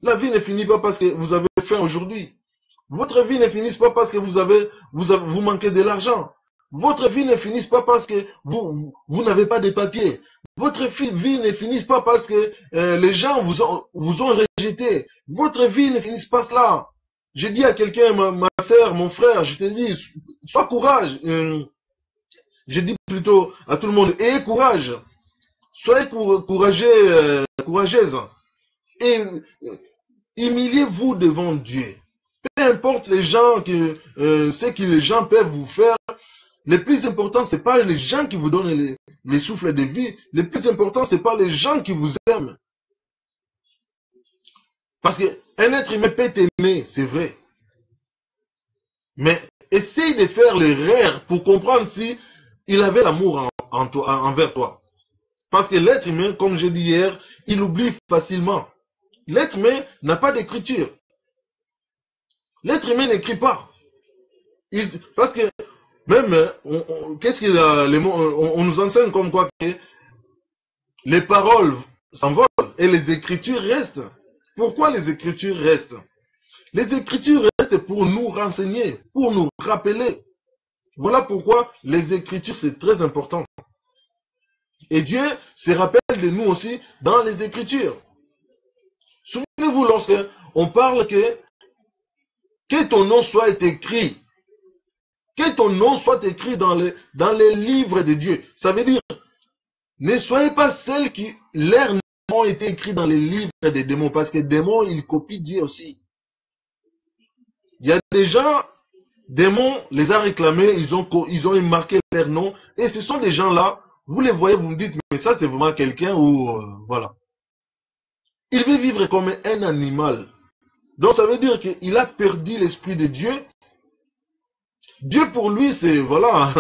La vie ne finit pas parce que vous avez faim aujourd'hui. Votre vie ne finit pas parce que vous manquez de l'argent. Votre vie ne finit pas parce que vous n'avez pas de papiers. Votre vie ne finit pas parce que les gens vous ont rejeté. Votre vie ne finit pas cela. Je dis à quelqu'un, ma soeur, mon frère, je te dis, sois courage. Je dis plutôt à tout le monde, ayez courage. Soyez courageuse. Et humiliez-vous devant Dieu. Peu importe les gens ce que les gens peuvent vous faire. Le plus important, c'est pas les gens qui vous donnent les souffles de vie. Le plus important, c'est pas les gens qui vous aiment. Parce qu'un être humain peut t'aimer, c'est vrai. Mais essaye de faire l'erreur pour comprendre si il avait l'amour envers toi. Parce que l'être humain, comme j'ai dit hier, il oublie facilement. L'être humain n'a pas d'écriture. L'être humain n'écrit pas. Parce que même, qu'est-ce qu'il a, les mots, on nous enseigne comme quoi que les paroles s'envolent et les écritures restent. Pourquoi les écritures restent? Les écritures restent pour nous renseigner, pour nous rappeler. Voilà pourquoi les écritures c'est très important. Et Dieu se rappelle de nous aussi dans les écritures. Souvenez-vous lorsque on parle que ton nom soit écrit. Que ton nom soit écrit dans les livres de Dieu. Ça veut dire, ne soyez pas celles qui, leur nom ont été écrits dans les livres des démons. Parce que les démons, ils copient Dieu aussi. Il y a des gens, démons les a réclamés, ils ont marqué leur nom. Et ce sont des gens-là, vous les voyez, vous me dites, mais ça c'est vraiment quelqu'un ou voilà. Il veut vivre comme un animal. Donc ça veut dire qu'il a perdu l'esprit de Dieu. Dieu pour lui, c'est, voilà,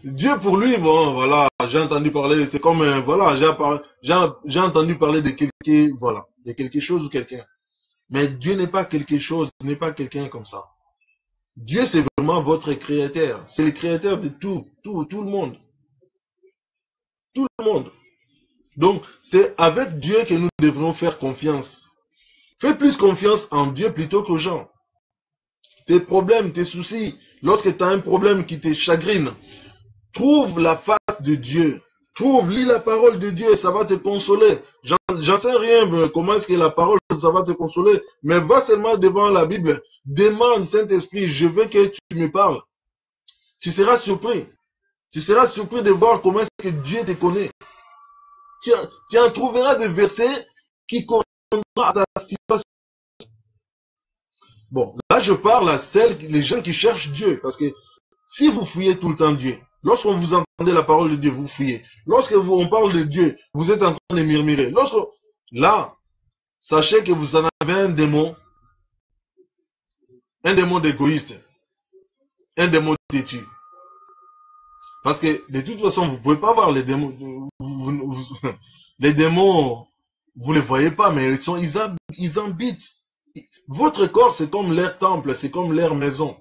Dieu pour lui, bon, voilà, j'ai entendu parler, c'est comme, voilà, j'ai entendu parler de quelque chose ou quelqu'un. Mais Dieu n'est pas quelque chose, n'est pas quelqu'un comme ça. Dieu, c'est vraiment votre créateur. C'est le créateur de tout le monde. Tout le monde. Donc, c'est avec Dieu que nous devons faire confiance. Fais plus confiance en Dieu plutôt qu'aux gens. Tes problèmes, tes soucis, lorsque tu as un problème qui te chagrine, trouve la face de Dieu. Lis la parole de Dieu, ça va te consoler. J'en sais rien, comment est-ce que la parole, ça va te consoler. Mais va seulement devant la Bible. Demande, Saint-Esprit, je veux que tu me parles. Tu seras surpris. Tu seras surpris de voir comment est-ce que Dieu te connaît. Tu en trouveras des versets qui correspondent à ta situation. Bon, là je parle à les gens qui cherchent Dieu, parce que si vous fouillez tout le temps Dieu, lorsqu'on vous entendez la parole de Dieu, vous fouillez. Lorsque on parle de Dieu, vous êtes en train de murmurer. Là, sachez que vous en avez un démon d'égoïste, un démon têtu. Parce que de toute façon, vous ne pouvez pas voir les démons. Les démons, vous ne les voyez pas, mais ils habitent. Votre corps, c'est comme leur temple, c'est comme leur maison.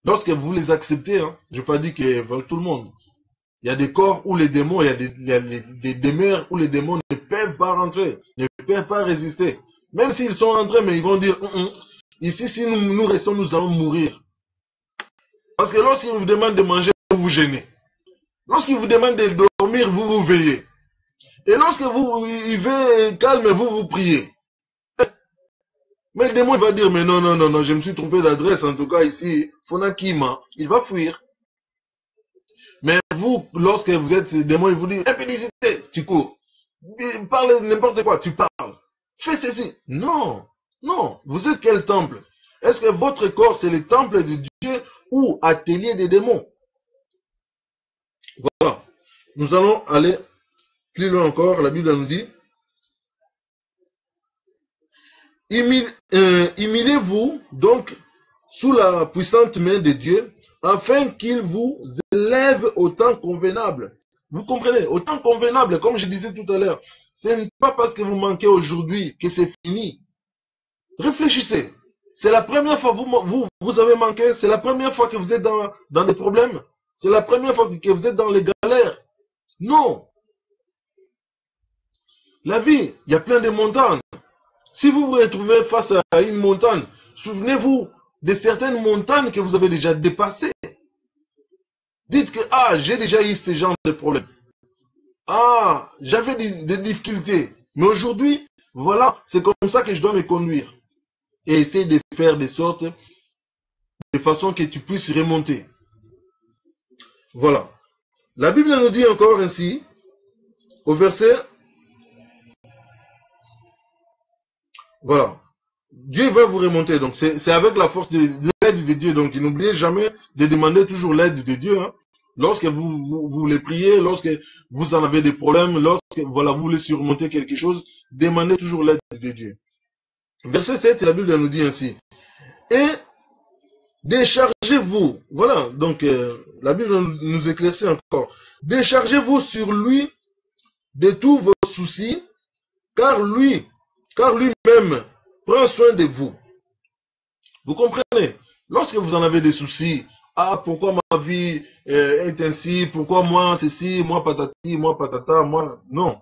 Lorsque vous les acceptez, hein, je n'ai pas dit qu'ils veulent tout le monde. Il y a des corps où les démons, il y a des demeures où les démons ne peuvent pas rentrer, ne peuvent pas résister. Même s'ils sont rentrés, mais ils vont dire, ici, si nous restons, nous allons mourir. Parce que lorsqu'ils vous demandent de manger, vous vous gênez. Lorsqu'ils vous demandent de dormir, vous vous veillez. Et lorsque il veut calme, vous priez. Mais le démon il va dire, mais non, je me suis trompé d'adresse, en tout cas ici, Fonakima, il va fuir. Mais vous, lorsque vous êtes démon, il vous dit, impudicité, tu cours. Parle n'importe quoi, tu parles. Fais ceci. Non, vous êtes quel temple? Est-ce que votre corps, c'est le temple de Dieu ou atelier des démons? Voilà. Nous allons aller plus loin encore. La Bible nous dit, humiliez-vous donc sous la puissante main de Dieu, afin qu'il vous élève au temps convenable. Vous comprenez? Au temps convenable, comme je disais tout à l'heure. Ce n'est pas parce que vous manquez aujourd'hui que c'est fini. Réfléchissez. C'est la première fois que vous avez manqué. C'est la première fois que vous êtes dans des problèmes. C'est la première fois que vous êtes dans les galères. Non. La vie, il y a plein de montagnes. Si vous vous retrouvez face à une montagne, souvenez-vous de certaines montagnes que vous avez déjà dépassées. Dites que, j'ai déjà eu ce genre de problème. J'avais des difficultés. Mais aujourd'hui, voilà, c'est comme ça que je dois me conduire. Et essayer de faire de sorte, de façon que tu puisses remonter. Voilà. La Bible nous dit encore ainsi, au verset, voilà. Dieu va vous remonter. Donc, c'est avec la force de l'aide de Dieu. Donc, n'oubliez jamais de demander toujours l'aide de Dieu. Hein. Lorsque vous voulez prier, lorsque vous en avez des problèmes, lorsque vous voulez surmonter quelque chose, demandez toujours l'aide de Dieu. Verset 7, la Bible nous dit ainsi. Et déchargez-vous. Voilà, donc la Bible nous éclaircit encore. Déchargez-vous sur lui de tous vos soucis, car lui-même prend soin de vous. Vous comprenez? Lorsque vous en avez des soucis, pourquoi ma vie est ainsi, pourquoi moi ceci, moi patati, moi patata, moi... Non.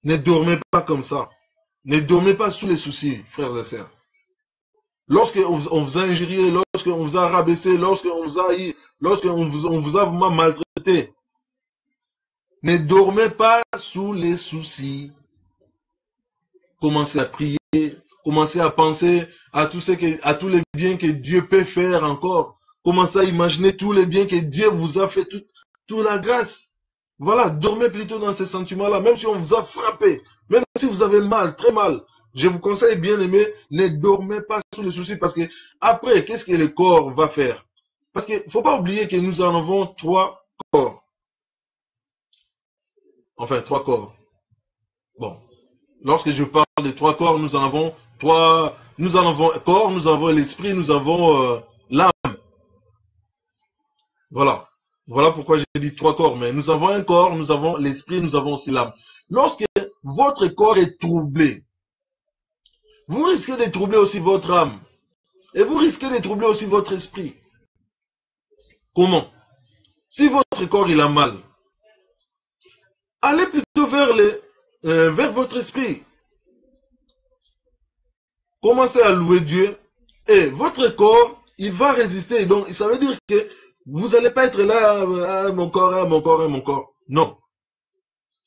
Ne dormez pas comme ça. Ne dormez pas sous les soucis, frères et sœurs. Lorsqu'on vous a injurié, lorsqu'on vous a rabaissé, lorsqu'on vous a haï, lorsqu'on vous a vraiment maltraité, ne dormez pas sous les soucis. Commencez à prier, commencez à penser à tous les biens que Dieu peut faire encore. Commencez à imaginer tous les biens que Dieu vous a fait, toute la grâce. Voilà, dormez plutôt dans ces sentiments-là, même si on vous a frappé, même si vous avez mal, très mal. Je vous conseille, bien aimé, ne dormez pas sous les soucis, parce que après, qu'est-ce que le corps va faire? Parce qu'il ne faut pas oublier que nous en avons 3 corps. Enfin, 3 corps. Bon. Lorsque je parle de 3 corps, nous en avons 3. Nous en avons corps, nous avons l'esprit, nous avons l'âme. Voilà. Voilà pourquoi j'ai dit 3 corps. Mais nous avons un corps, nous avons l'esprit, nous avons aussi l'âme. Lorsque votre corps est troublé, vous risquez de troubler aussi votre âme. Et vous risquez de troubler aussi votre esprit. Comment? Si votre corps il a mal, allez plutôt vers votre esprit. Commencez à louer Dieu. Et votre corps, il va résister. Donc, ça veut dire que vous n'allez pas être là, mon corps, mon corps, mon corps. Non.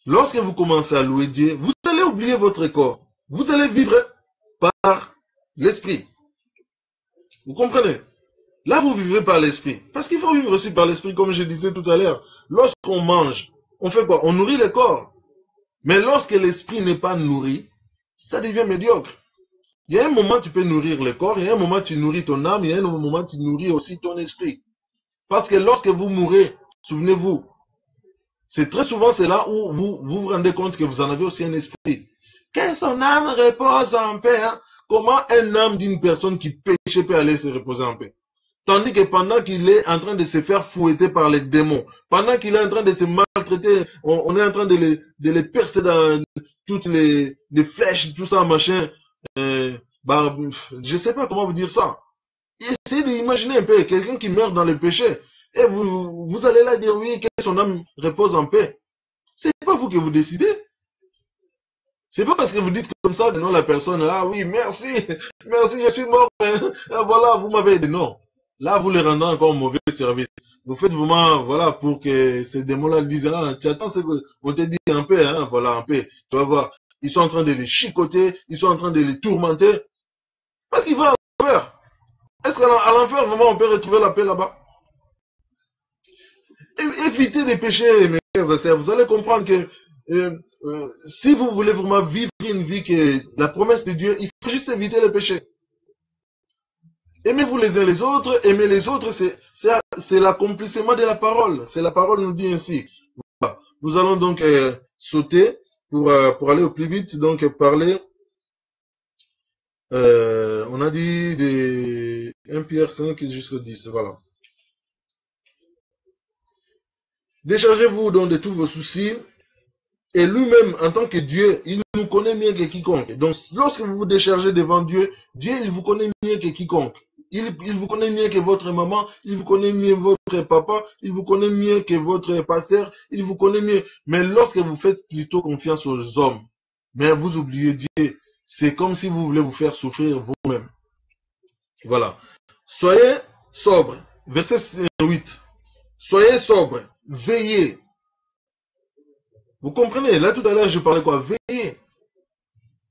Lorsque vous commencez à louer Dieu, vous allez oublier votre corps. Vous allez vivre par l'esprit. Vous comprenez? Là, vous vivez par l'esprit. Parce qu'il faut vivre aussi par l'esprit, comme je disais tout à l'heure. Lorsqu'on mange, on fait quoi? On nourrit le corps. Mais lorsque l'esprit n'est pas nourri, ça devient médiocre. Il y a un moment tu peux nourrir le corps, il y a un moment tu nourris ton âme, il y a un moment tu nourris aussi ton esprit. Parce que lorsque vous mourrez, souvenez-vous, c'est très souvent c'est là où vous rendez compte que vous en avez aussi un esprit. Que son âme repose en paix. Hein? Comment un âme d'une personne qui péche peut aller se reposer en paix? Tandis que pendant qu'il est en train de se faire fouetter par les démons, pendant qu'il est en train de se maltraiter, on est en train de les percer dans toutes les flèches, tout ça, machin. Je sais pas comment vous dire ça. Essayez d'imaginer un peu quelqu'un qui meurt dans le péché. Et vous allez là dire oui, que son âme repose en paix. C'est pas vous que vous décidez. C'est pas parce que vous dites comme ça que non, la personne, ah oui, merci, merci, je suis mort. Voilà, vous m'avez dit non. Là, vous les rendez encore mauvais service. Vous faites vraiment, voilà, pour que ces démons-là disent, ah, tu attends, on te dit un peu, hein, voilà, un peu. Tu vas voir, ils sont en train de les chicoter, ils sont en train de les tourmenter. Parce qu'ils vont à l'enfer. Est-ce qu'à l'enfer, vraiment, on peut retrouver la paix là-bas? Évitez de pécher, mes frères et sœurs. Vous allez comprendre que si vous voulez vraiment vivre une vie que la promesse de Dieu, il faut juste éviter le péché. Aimez-vous les uns les autres. Aimer les autres, c'est l'accomplissement de la parole. C'est la parole nous dit ainsi. Voilà. Nous allons donc sauter pour aller au plus vite. Donc parler. On a dit de 1 Pierre 5 jusqu'au 10. Voilà. Déchargez-vous donc de tous vos soucis. Et lui-même, en tant que Dieu, il nous connaît mieux que quiconque. Donc, lorsque vous vous déchargez devant Dieu, Dieu, il vous connaît mieux que quiconque. Il vous connaît mieux que votre maman, il vous connaît mieux que votre papa, il vous connaît mieux que votre pasteur, il vous connaît mieux. Mais lorsque vous faites plutôt confiance aux hommes, mais vous oubliez Dieu, c'est comme si vous voulez vous faire souffrir vous-même. Voilà. Soyez sobres. Verset 8. Soyez sobres. Veillez. Vous comprenez? Là, tout à l'heure, je parlais quoi? Veillez.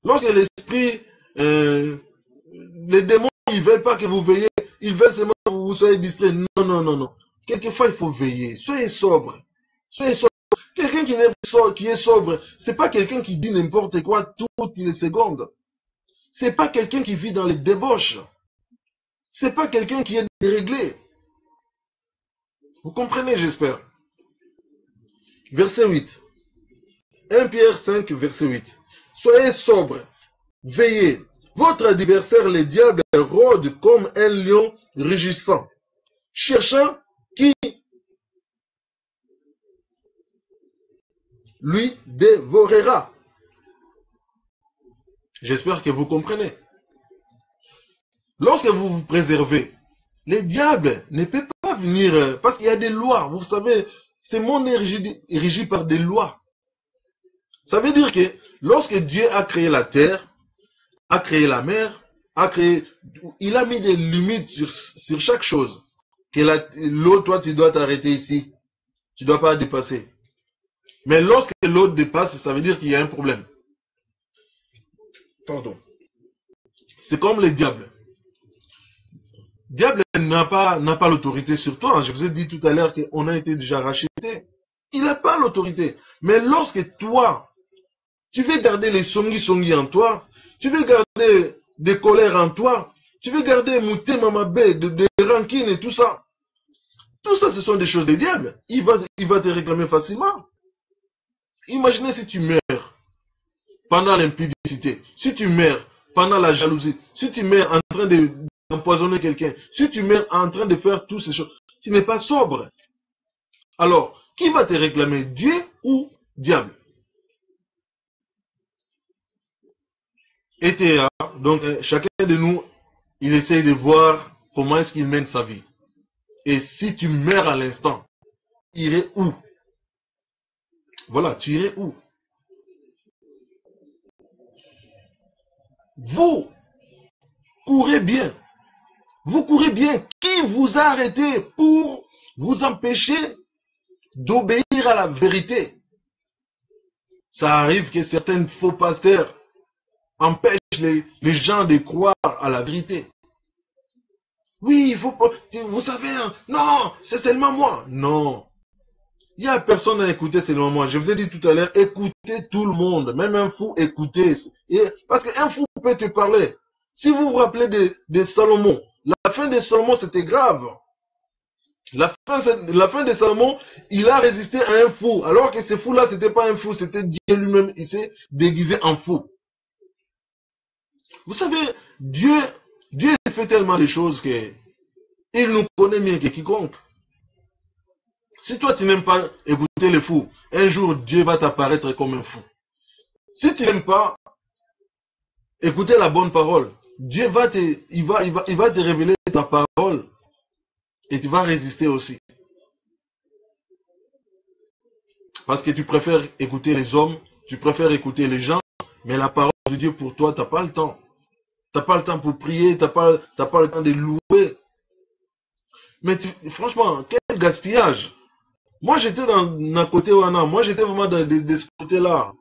Lorsque l'esprit, les démons, ils ne veulent pas que vous veillez. Ils veulent seulement que vous soyez distrait. Non, non, non, non. Quelquefois, il faut veiller. Soyez sobre. Soyez sobre. Quelqu'un qui est sobre, c'est pas quelqu'un qui dit n'importe quoi toutes les secondes. C'est pas quelqu'un qui vit dans les débauches. C'est pas quelqu'un qui est déréglé. Vous comprenez, j'espère. Verset 8. 1 Pierre 5, verset 8. Soyez sobres, veillez. Votre adversaire, le diable, rôde comme un lion rugissant, cherchant qui lui dévorera. J'espère que vous comprenez. Lorsque vous vous préservez, le diable ne peut pas venir, parce qu'il y a des lois. Vous savez, ce monde est régi par des lois. Ça veut dire que lorsque Dieu a créé la terre, a créé la mer, il a mis des limites sur chaque chose. Que l'eau, toi, tu dois t'arrêter ici. Tu ne dois pas dépasser. Mais lorsque l'eau dépasse, ça veut dire qu'il y a un problème. Pardon. C'est comme le diable. Le diable n'a pas l'autorité sur toi. Je vous ai dit tout à l'heure qu'on a été déjà racheté. Il n'a pas l'autorité. Mais lorsque toi, tu veux garder les songi en toi, tu veux garder des colères en toi, tu veux garder mouté mamabé, des rancines et tout ça. Tout ça, ce sont des choses des diables. Il va te réclamer facilement. Imaginez si tu meurs pendant l'impudicité, si tu meurs pendant la jalousie, si tu meurs en train d'empoisonner quelqu'un, si tu meurs en train de faire toutes ces choses, tu n'es pas sobre. Alors, qui va te réclamer, Dieu ou diable? Et donc chacun de nous, il essaye de voir comment est-ce qu'il mène sa vie. Et si tu meurs à l'instant, tu irais où? Voilà, tu irais où? Vous courez bien. Vous courez bien. Qui vous a arrêté pour vous empêcher d'obéir à la vérité? Ça arrive que certains faux pasteurs empêchent les gens de croire à la vérité. Oui, il faut pas, vous savez, hein, non, c'est seulement moi. Non. Il n'y a personne à écouter seulement moi. Je vous ai dit tout à l'heure, écoutez tout le monde. Même un fou, écoutez. Parce qu'un fou peut te parler. Si vous vous rappelez de Salomon, la fin de Salomon, c'était grave. La fin de Salomon, il a résisté à un fou. Alors que ce fou-là, c'était pas un fou, c'était Dieu lui-même. Il s'est déguisé en fou. Vous savez, Dieu fait tellement de choses que il nous connaît mieux que quiconque. Si toi tu n'aimes pas écouter les fous, un jour Dieu va t'apparaître comme un fou. Si tu n'aimes pas écouter la bonne parole, Dieu va il va te révéler ta parole et tu vas résister aussi. Parce que tu préfères écouter les hommes, tu préfères écouter les gens, mais la parole de Dieu pour toi, tu n'as pas le temps. Tu n'as pas le temps pour prier, tu n'as pas le temps de louer. Mais franchement, quel gaspillage! Moi, j'étais dans un côté Wana. Moi, j'étais vraiment de ce côté-là.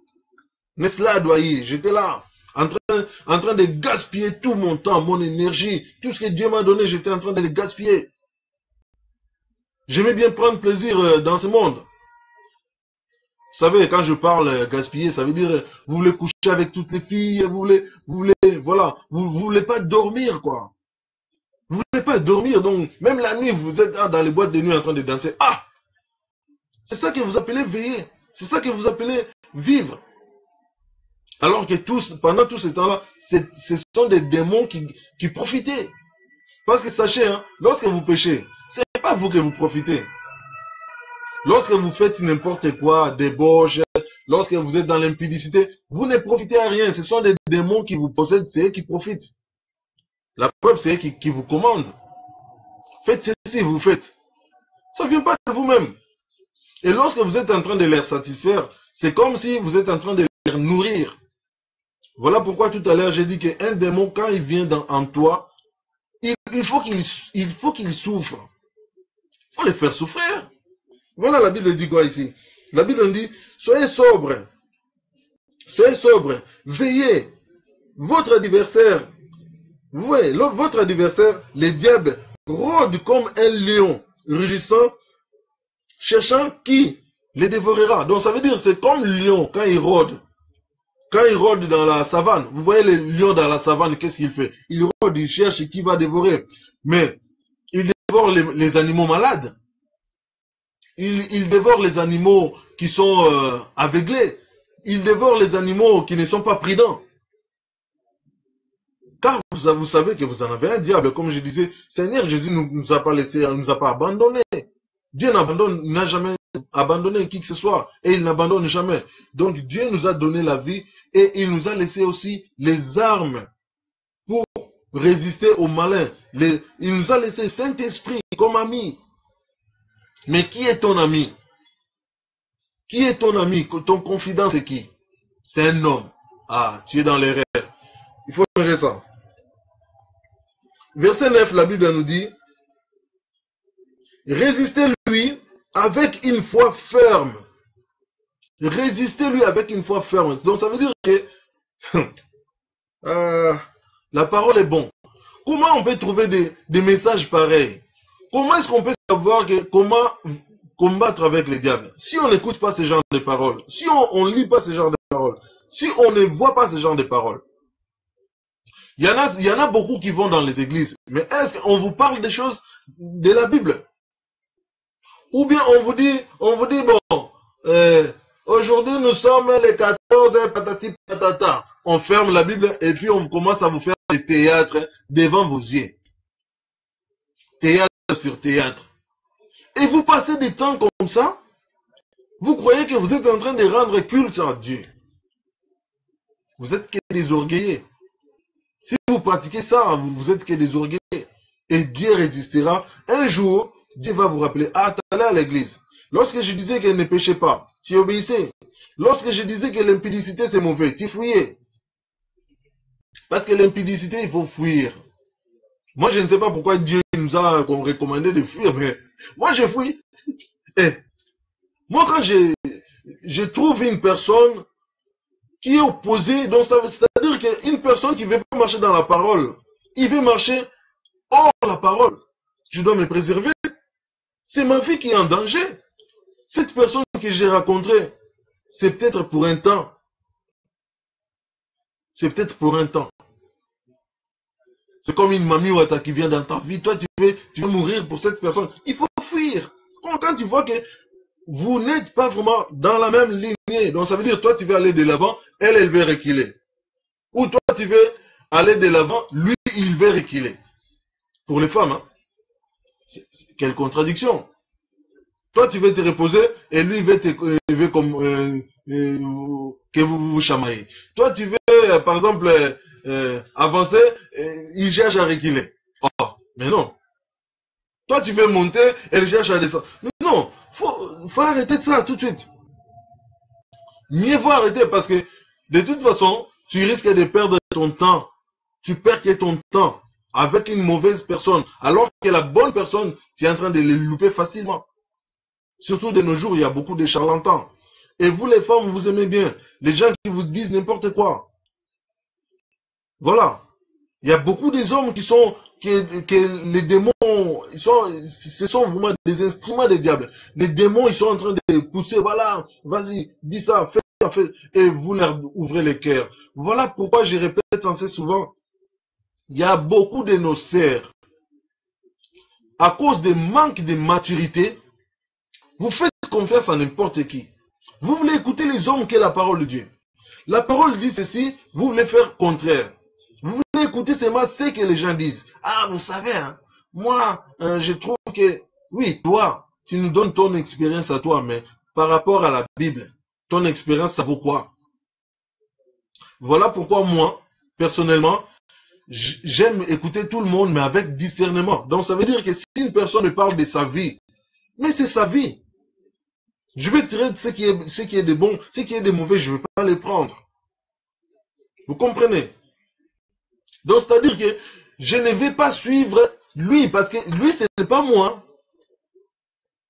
Mais cela, doyer, j'étais là, en train de gaspiller tout mon temps, mon énergie, tout ce que Dieu m'a donné, j'étais en train de le gaspiller. J'aimais bien prendre plaisir dans ce monde. Vous savez, quand je parle gaspiller, ça veut dire, vous voulez coucher avec toutes les filles, vous voulez, voilà, vous voulez pas dormir, quoi. Vous voulez pas dormir, donc, même la nuit, vous êtes dans les boîtes de nuit en train de danser. Ah! C'est ça que vous appelez veiller. C'est ça que vous appelez vivre. Alors que pendant tout ce temps-là, ce sont des démons qui profitaient. Parce que sachez, hein, lorsque vous péchez, ce n'est pas vous que vous profitez. Lorsque vous faites n'importe quoi, débauche, lorsque vous êtes dans l'impudicité, vous ne profitez à rien. Ce sont des démons qui vous possèdent, c'est eux qui profitent. La preuve, c'est eux qui vous commandent. Faites ceci, vous faites. Ça ne vient pas de vous-même. Et lorsque vous êtes en train de les satisfaire, c'est comme si vous êtes en train de les nourrir. Voilà pourquoi tout à l'heure j'ai dit qu'un démon, quand il vient en toi, il faut qu'il souffre. Il faut le faire souffrir. Voilà, la Bible dit quoi ici? La Bible dit, soyez sobres, veillez. Votre adversaire, votre adversaire, le diable, rôde comme un lion, rugissant, cherchant qui les dévorera. Donc ça veut dire, c'est comme le lion quand il rôde. Quand il rôde dans la savane, vous voyez le lion dans la savane, qu'est-ce qu'il fait? Il rôde, il cherche qui va dévorer. Mais il dévore les animaux malades. Il dévore les animaux qui sont aveuglés. Il dévore les animaux qui ne sont pas prudents. Car vous savez que vous en avez un diable. Comme je disais, Seigneur Jésus ne nous a pas laissé, nous a pas abandonnés. Dieu n'a jamais abandonné qui que ce soit. Et il n'abandonne jamais. Donc Dieu nous a donné la vie et il nous a laissé aussi les armes pour résister au malin. Il nous a laissé Saint-Esprit comme ami. Mais qui est ton ami? Qui est ton ami? Ton confident c'est qui? C'est un homme. Ah, tu es dans l'erreur. Il faut changer ça. Verset 9, la Bible nous dit, résistez-lui avec une foi ferme. Résistez-lui avec une foi ferme. Donc ça veut dire que la parole est bonne. Comment on peut trouver des messages pareils? Comment est-ce qu'on peut savoir comment combattre avec les diables? Si on n'écoute pas ce genre de paroles, si on ne lit pas ce genre de paroles, si on ne voit pas ce genre de paroles. Il y en a beaucoup qui vont dans les églises. Mais est-ce qu'on vous parle des choses de la Bible? Ou bien on vous dit bon, aujourd'hui nous sommes les 14 patati patata. On ferme la Bible et puis on commence à vous faire des théâtres devant vos yeux. Théâtre sur théâtre. Et vous passez des temps comme ça? Vous croyez que vous êtes en train de rendre culte à Dieu? Vous êtes que des orgueillés. Si vous pratiquez ça, vous êtes que des orgueillés. Et Dieu résistera. Un jour, Dieu va vous rappeler, ah, tu allais à l'église. Lorsque je disais qu'elle ne péchait pas, tu obéissais. Lorsque je disais que l'impudicité c'est mauvais, tu fouillais. Parce que l'impudicité, il faut fuir. Moi, je ne sais pas pourquoi Dieu nous a recommandé de fuir, mais moi, je fuis. Et moi, quand je trouve une personne qui est opposée, donc c'est-à-dire qu'une personne qui ne veut pas marcher dans la parole, il veut marcher hors la parole. Je dois me préserver. C'est ma vie qui est en danger. Cette personne que j'ai rencontrée, c'est peut-être pour un temps. C'est peut-être pour un temps. C'est comme une mamie Wata qui vient dans ta vie. Toi, tu veux mourir pour cette personne. Il faut fuir. Quand tu vois que vous n'êtes pas vraiment dans la même lignée, donc ça veut dire toi, tu veux aller de l'avant, elle veut reculer. Ou toi, tu veux aller de l'avant, lui, il veut reculer. Pour les femmes, hein. Quelle contradiction. Toi, tu veux te reposer et lui, il veut comme, que vous vous chamaillez. Toi, tu veux, par exemple, avancer, il cherche à reculer. Oh, mais non. Toi, tu veux monter, elle cherche à descendre. Non, faut arrêter de ça tout de suite. Mieux vaut arrêter parce que, de toute façon, tu risques de perdre ton temps. Tu perds ton temps avec une mauvaise personne. Alors que la bonne personne, tu es en train de les louper facilement. Surtout de nos jours, il y a beaucoup de charlatans. Et vous, les femmes, vous aimez bien les gens qui vous disent n'importe quoi. Voilà. Il y a beaucoup des hommes que les démons, ce sont vraiment des instruments des diables. Les démons, ils sont en train de pousser, voilà, vas-y, dis ça, fais ça, fais, et vous leur ouvrez les cœurs. Voilà pourquoi je répète assez souvent, il y a beaucoup de nos sœurs, à cause des manques de maturité, vous faites confiance à n'importe qui. Vous voulez écouter les hommes qu'est la parole de Dieu. La parole dit ceci, vous voulez faire contraire. Vous voulez écouter seulement ce que les gens disent. Ah, vous savez, hein, moi, je trouve que, oui, toi, tu nous donnes ton expérience à toi, mais par rapport à la Bible, ton expérience, ça vaut quoi? Voilà pourquoi moi, personnellement, j'aime écouter tout le monde, mais avec discernement. Donc ça veut dire que si une personne me parle de sa vie, mais c'est sa vie. Je vais tirer ce qui est de bon, ce qui est de mauvais, je ne vais pas les prendre. Vous comprenez? Donc c'est-à-dire que je ne vais pas suivre lui, parce que lui, ce n'est pas moi.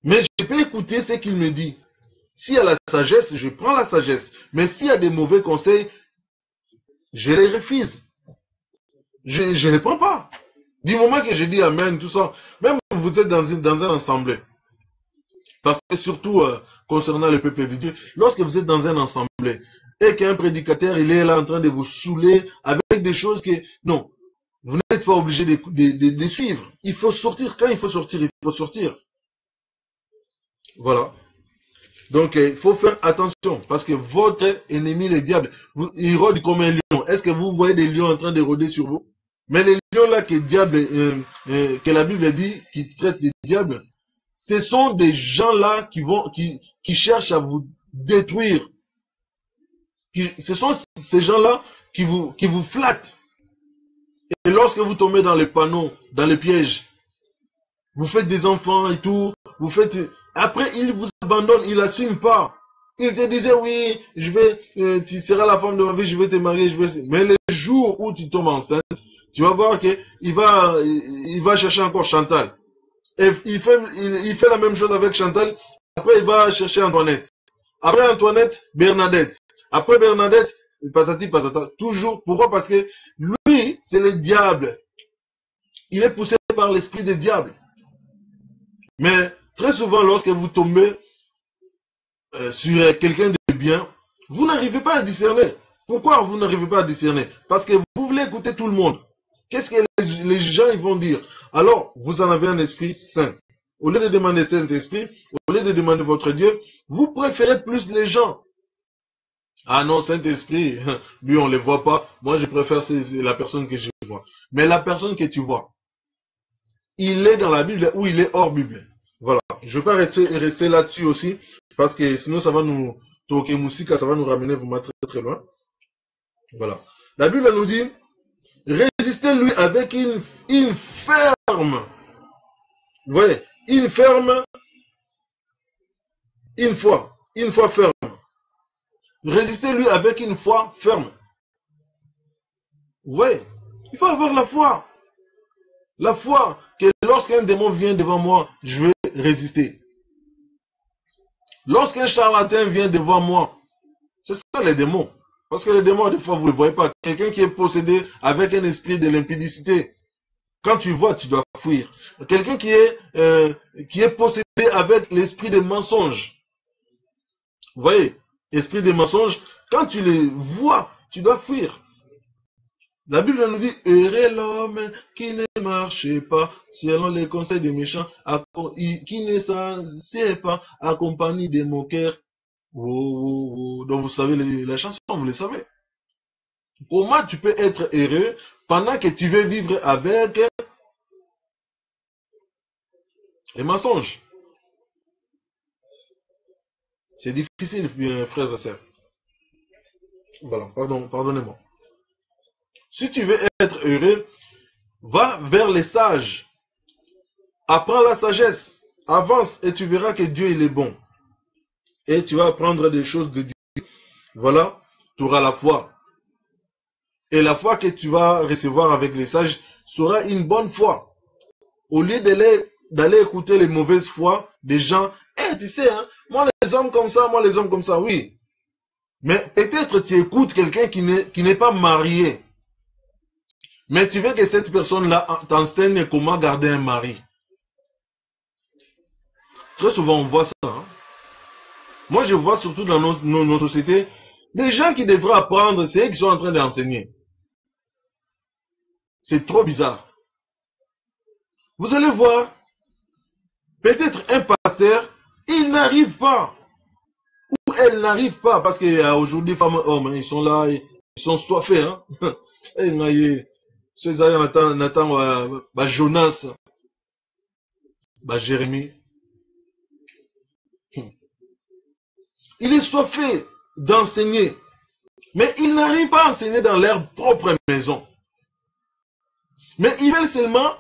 Mais je peux écouter ce qu'il me dit. S'il y a la sagesse, je prends la sagesse. Mais s'il y a des mauvais conseils, je les refuse. Je ne les prends pas. Du moment que je dis Amen, tout ça, même vous êtes dans un ensemble. Parce que surtout concernant le peuple de Dieu, lorsque vous êtes dans un ensemble et qu'un prédicateur il est là en train de vous saouler avec des choses que non, vous n'êtes pas obligé de suivre. Il faut sortir. Quand il faut sortir, il faut sortir. Voilà. Donc il faut faire attention parce que votre ennemi, le diable, il rôde comme un lion. Est-ce que vous voyez des lions en train de rôder sur vous? Mais les lions là que la Bible dit, qui traitent des diables, ce sont des gens là qui cherchent à vous détruire. Ce sont ces gens là qui vous flattent. Et lorsque vous tombez dans les panneaux, dans les pièges, vous faites des enfants et tout, vous faites. Après, ils vous abandonnent, ils n'assument pas. Ils te disaient oui, tu seras la femme de ma vie, je vais te marier, Mais le jour où tu tombes enceinte, tu vas voir que il va chercher encore Chantal. Et il fait la même chose avec Chantal. Après, il va chercher Antoinette. Après Antoinette, Bernadette. Après Bernadette, patati patata. Toujours. Pourquoi? Parce que lui, c'est le diable. Il est poussé par l'esprit des diables. Mais très souvent, lorsque vous tombez sur quelqu'un de bien, vous n'arrivez pas à discerner. Pourquoi vous n'arrivez pas à discerner? Parce que vous voulez écouter tout le monde. Qu'est-ce que les gens ils vont dire? Alors, vous en avez un esprit saint. Au lieu de demander Saint-Esprit, au lieu de demander votre Dieu, vous préférez plus les gens. Ah non, Saint-Esprit, lui on ne le voit pas. Moi je préfère la personne que je vois. Mais la personne que tu vois, il est dans la Bible ou il est hors Bible. Voilà. Je ne vais pas rester là-dessus aussi, parce que sinon ça va nous toquer musique, ça va nous ramener vraiment très très loin. Voilà. La Bible nous dit, résistez-lui avec une ferme. Vous voyez, une ferme, une foi ferme. Résistez-lui avec une foi ferme. Vous voyez, il faut avoir la foi. La foi que lorsqu'un démon vient devant moi, je vais résister. Lorsqu'un charlatan vient devant moi, c'est ça les démons. Parce que les démons, des fois, vous ne les voyez pas. Quelqu'un qui est possédé avec un esprit de l'impudicité, quand tu vois, tu dois fuir. Quelqu'un qui est possédé avec l'esprit de mensonge, Vous voyez, esprit de mensonge, quand tu les vois, tu dois fuir. La Bible nous dit, heureux l'homme qui ne marche pas selon les conseils des méchants, qui ne s'assied pas accompagné des moqueurs. Oh, oh, oh. Donc vous savez la chanson, vous le savez. Comment tu peux être heureux pendant que tu veux vivre avec les mensonges? C'est difficile, frères et sœurs. Voilà, pardonnez-moi. Si tu veux être heureux, va vers les sages. Apprends la sagesse. Avance et tu verras que Dieu il est bon. Et tu vas apprendre des choses de Dieu. Voilà, tu auras la foi. Et la foi que tu vas recevoir avec les sages sera une bonne foi. Au lieu d'aller écouter les mauvaises foi des gens, tu sais, hein, moi les hommes comme ça, oui. Mais peut-être tu écoutes quelqu'un qui n'est pas marié. Mais tu veux que cette personne-là t'enseigne comment garder un mari. Très souvent on voit ça. Hein. Moi je vois surtout dans nos sociétés, les gens qui devraient apprendre, c'est eux qui sont en train d'enseigner. C'est trop bizarre. Vous allez voir, peut-être un pasteur, il n'arrive pas. Ou elle n'arrive pas, parce qu'aujourd'hui, femmes et hommes, ils sont là, ils sont soifés. Hein? Nathan, Jonas, Jérémie. Il est soifé d'enseigner. Mais il n'arrive pas à enseigner dans leur propre maison. Mais ils veulent seulement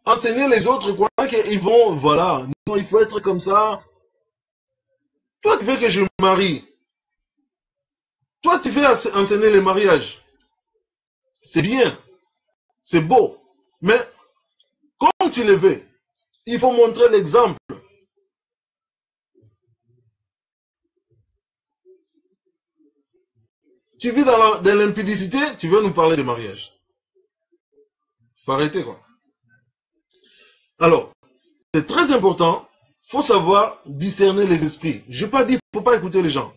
enseigner les autres, quoi, qu'ils vont, voilà, non, il faut être comme ça. Toi, tu veux que je me marie. Toi, tu veux enseigner le mariage. C'est bien. C'est beau. Mais, comme tu le veux, il faut montrer l'exemple. Tu vis dans l'impudicité, tu veux nous parler de mariage. Il faut arrêter, quoi. Alors, c'est très important. Il faut savoir discerner les esprits. Je n'ai pas dit qu'il ne faut pas écouter les gens.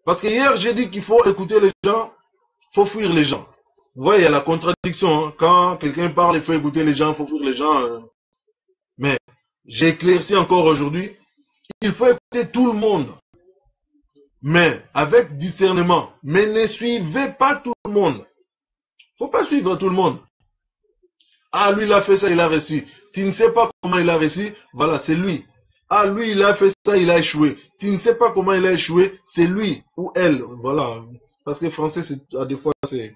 Parce que hier, j'ai dit qu'il faut écouter les gens, il faut fuir les gens. Vous voyez, il y a la contradiction. Hein. Quand quelqu'un parle, il faut écouter les gens, il faut fuir les gens. Mais j'ai éclairci encore aujourd'hui, il faut écouter tout le monde. Mais avec discernement. Mais ne suivez pas tout le monde. Il ne faut pas suivre tout le monde. Ah, lui, il a fait ça, il a réussi. Tu ne sais pas comment il a réussi, voilà, c'est lui. Ah, lui, il a fait ça, il a échoué. Tu ne sais pas comment il a échoué, c'est lui ou elle. Voilà. Parce que français, des fois, c'est...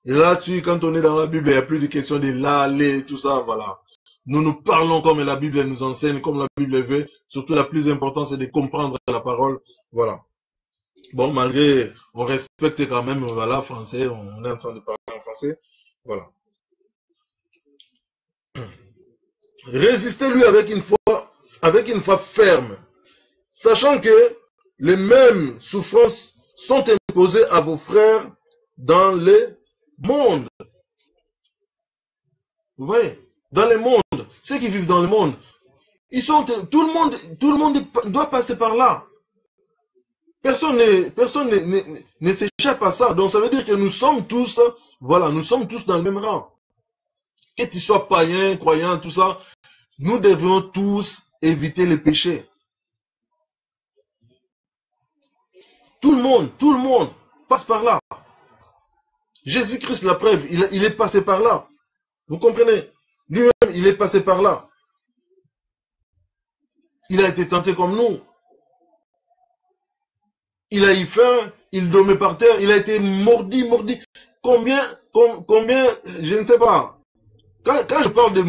Et là-dessus, quand on est dans la Bible, il n'y a plus de questions de là, les, tout ça, voilà. Nous parlons comme la Bible nous enseigne, comme la Bible veut. Surtout, la plus importante, c'est de comprendre la parole. Voilà. Bon, malgré, on respecte quand même, voilà, français, on est en train de parler en français. Voilà. Résistez-lui avec une foi ferme, sachant que les mêmes souffrances sont imposées à vos frères dans le monde. Vous voyez, dans le monde, ceux qui vivent dans le monde, tout le monde doit passer par là. Personne ne s'échappe à ça. Donc ça veut dire que nous sommes tous, voilà, nous sommes tous dans le même rang. Que tu sois païen, croyant, tout ça, nous devons tous éviter le péché. Tout le monde passe par là. Jésus-Christ, la preuve, il est passé par là. Vous comprenez? Lui-même, il est passé par là. Il a été tenté comme nous. Il a eu faim, il dormait par terre, il a été mordi. Combien, je ne sais pas. Quand je parle de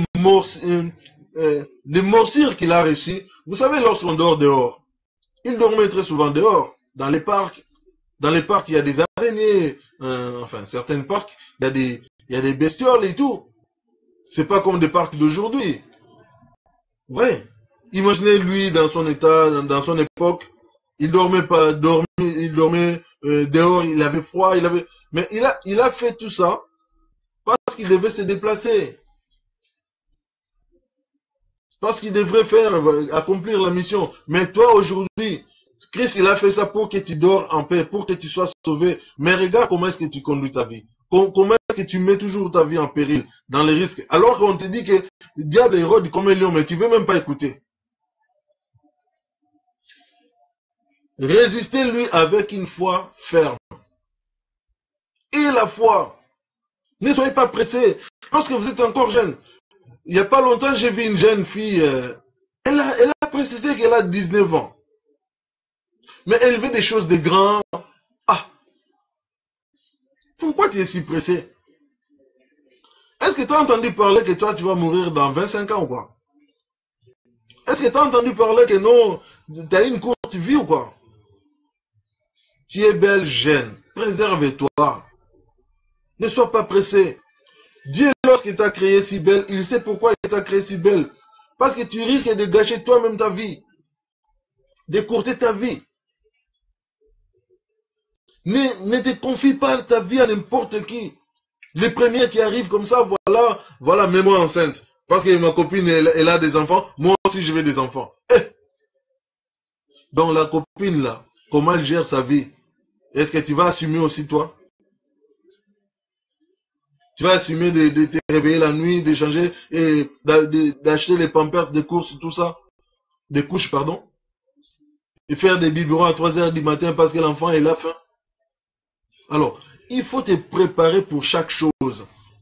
morsures qu'il a reçues, vous savez, lorsqu'on dort dehors, il dormait très souvent dehors, dans les parcs. Dans les parcs, il y a des araignées, enfin, certains parcs, il y a des bestioles et tout. C'est pas comme des parcs d'aujourd'hui. Ouais. Imaginez lui dans son état, dans son époque, il dormait pas, il dormait dehors, il avait froid, mais il a fait tout ça parce qu'il devait se déplacer. Parce qu'il devrait accomplir la mission. Mais toi aujourd'hui, Christ, il a fait ça pour que tu dors en paix, pour que tu sois sauvé. Mais regarde comment est-ce que tu conduis ta vie. Comment est-ce que tu mets toujours ta vie en péril, dans les risques. Alors qu'on te dit que le diable est rôde comme un lion, mais tu ne veux même pas écouter. Résistez-lui avec une foi ferme. Et la foi. Ne soyez pas pressés. Lorsque vous êtes encore jeune, il n'y a pas longtemps, j'ai vu une jeune fille, elle a précisé qu'elle a 19 ans. Mais elle veut des choses de grand. Ah, pourquoi tu es si pressé? Est-ce que tu as entendu parler que toi, tu vas mourir dans 25 ans ou quoi? Est-ce que tu as entendu parler que non, tu as une courte vie ou quoi? Tu es belle, jeune. Préserve-toi. Ne sois pas pressé. Dieu, lorsqu'il t'a créé si belle, il sait pourquoi il t'a créé si belle. Parce que tu risques de gâcher toi-même ta vie. D'écourter ta vie. Ne te confie pas ta vie à n'importe qui. Les premiers qui arrivent comme ça, voilà, mets-moi enceinte. Parce que ma copine, elle a des enfants. Moi aussi, je veux des enfants. Donc la copine là, comment elle gère sa vie? Est-ce que tu vas assumer aussi toi? Tu vas assumer de te réveiller la nuit, d'échanger et d'acheter les pampers, des courses, tout ça. Des couches, pardon. Et faire des biberons à 3 h du matin parce que l'enfant est là faim. Alors, il faut te préparer pour chaque chose.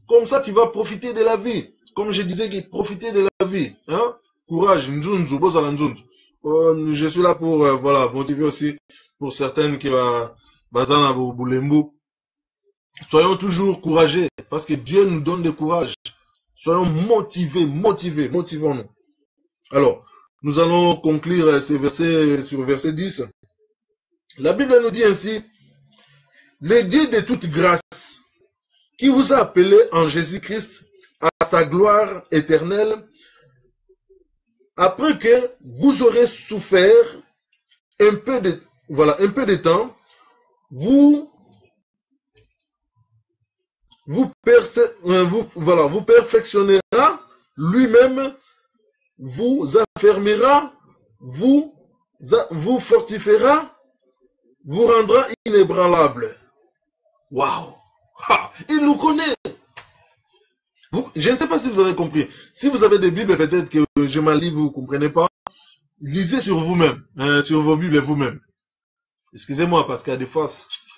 Comme ça, tu vas profiter de la vie. Comme je disais, profiter de la vie. Hein? Courage, nzunzu, bozala nzunzu. Je suis là pour voilà, motiver aussi pour certaines qui va bazana boulembu. Soyons toujours courageux parce que Dieu nous donne du courage. Soyons motivons-nous. Alors, nous allons conclure ces versets sur verset 10. La Bible nous dit ainsi: le Dieu de toute grâce, qui vous a appelé en Jésus-Christ à sa gloire éternelle, après que vous aurez souffert un peu de temps, vous perfectionnera lui-même, vous affermira, vous fortifiera, vous rendra inébranlable. Waouh! Il nous connaît. Je ne sais pas si vous avez compris. Si vous avez des Bibles, peut-être que je m'en lis, vous ne comprenez pas. Lisez sur vous-même, sur vos Bibles vous-même. Excusez-moi, parce qu'à des fois,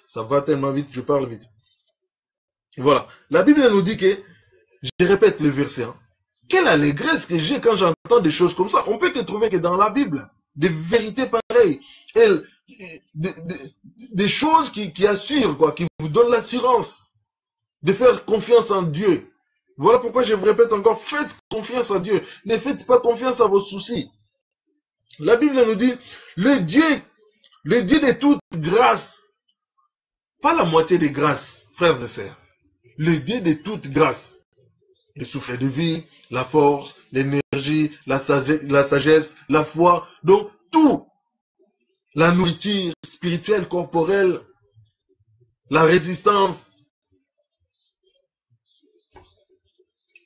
ça va tellement vite, je parle vite. Voilà. La Bible nous dit que, je répète le verset, hein, quelle allégresse que j'ai quand j'entends des choses comme ça. On peut te trouver que dans la Bible, des vérités pareilles, des choses qui assurent, quoi, qui vous donnent l'assurance de faire confiance en Dieu. Voilà pourquoi je vous répète encore, faites confiance à Dieu. Ne faites pas confiance à vos soucis. La Bible nous dit, le Dieu de toute grâce, pas la moitié de grâce, frères et sœurs, le Dieu de toute grâce, le souffle de vie, la force, l'énergie, la sagesse, la foi, donc tout, la nourriture spirituelle, corporelle, la résistance.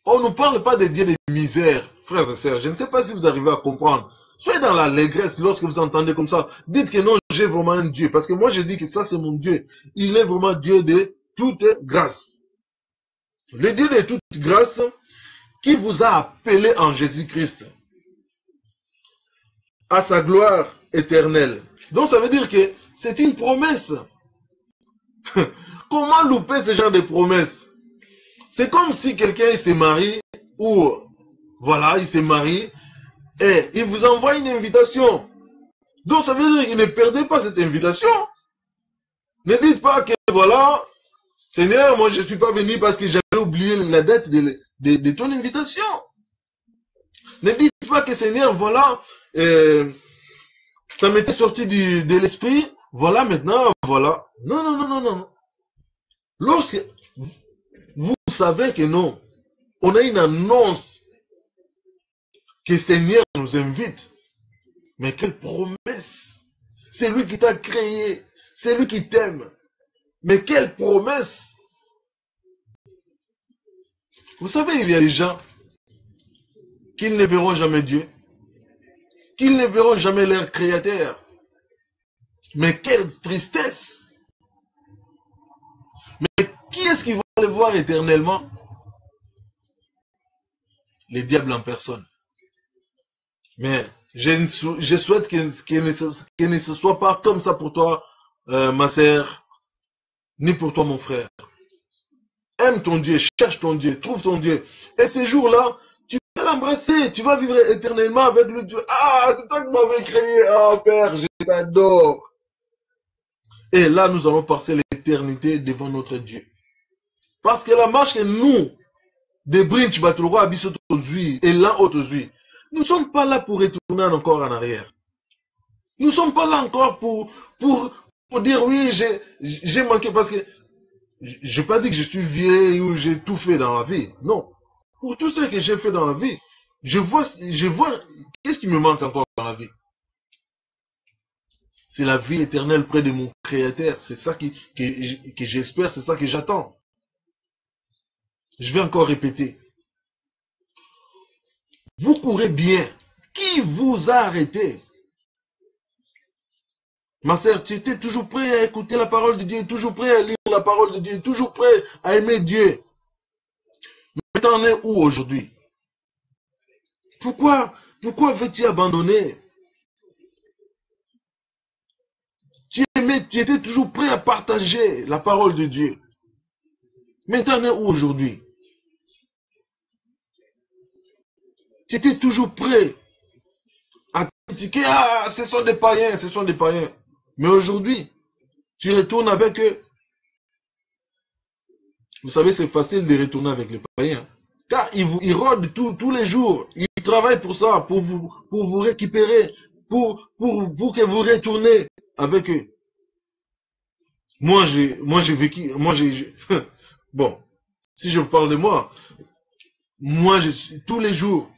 On ne parle pas de Dieu de misère, frères et sœurs. Je ne sais pas si vous arrivez à comprendre. Soyez dans l'allégresse lorsque vous entendez comme ça. Dites que non, j'ai vraiment un Dieu. Parce que moi, je dis que ça, c'est mon Dieu. Il est vraiment Dieu de toute grâce. Le Dieu de toute grâce qui vous a appelé en Jésus-Christ à sa gloire éternelle. Donc, ça veut dire que c'est une promesse. Comment louper ce genre de promesses? C'est comme si quelqu'un se marie, ou voilà, il se marie, et il vous envoie une invitation. Donc ça veut dire qu'il ne perdez pas cette invitation. Ne dites pas que voilà, Seigneur, moi je ne suis pas venu parce que j'avais oublié la date de ton invitation. Ne dites pas que Seigneur, voilà, ça m'était sorti de l'esprit, voilà maintenant, voilà. Non, non, non, non, non. Lorsque vous savez que non, on a une annonce que le Seigneur nous invite. Mais quelle promesse! C'est lui qui t'a créé, c'est lui qui t'aime. Mais quelle promesse! Vous savez, il y a des gens qui ne verront jamais Dieu, qui ne verront jamais leur Créateur. Mais quelle tristesse! Mais qui est-ce qui va les voir éternellement? Les diables en personne. Mais je souhaite qu'il ne se soit pas comme ça pour toi, ma sœur, ni pour toi, mon frère. Aime ton Dieu, cherche ton Dieu, trouve ton Dieu. Et ces jours-là, tu vas l'embrasser, tu vas vivre éternellement avec le Dieu. Ah, c'est toi qui m'avais créé. Ah, Père, je t'adore. Et là, nous allons passer l'éternité devant notre Dieu. Parce que la marche que nous, des brinch batulora abisso tozui, et là tozui, nous ne sommes pas là pour retourner encore en arrière. Nous ne sommes pas là encore pour dire oui, j'ai manqué parce que je n'ai pas dit que je suis vieille ou j'ai tout fait dans la vie. Non. Pour tout ce que j'ai fait dans la vie, je vois qu'est-ce qui me manque encore dans la vie. C'est la vie éternelle près de mon Créateur. C'est ça que j'espère, c'est ça que j'attends. Je vais encore répéter. Vous courez bien. Qui vous a arrêté? Ma sœur, tu étais toujours prêt à écouter la parole de Dieu, toujours prêt à lire la parole de Dieu, toujours prêt à aimer Dieu. Mais t'en es où aujourd'hui? Pourquoi veux-tu abandonner? Tu étais toujours prêt à partager la parole de Dieu. Mais t'en es où aujourd'hui? Tu étais toujours prêt à critiquer, ah, ce sont des païens, ce sont des païens. Mais aujourd'hui, tu retournes avec eux. Vous savez, c'est facile de retourner avec les païens. Car ils rôdent tous les jours. Ils travaillent pour ça, pour vous récupérer, pour que vous retournez avec eux. Moi, j'ai vécu, bon, si je vous parle de moi, je suis tous les jours,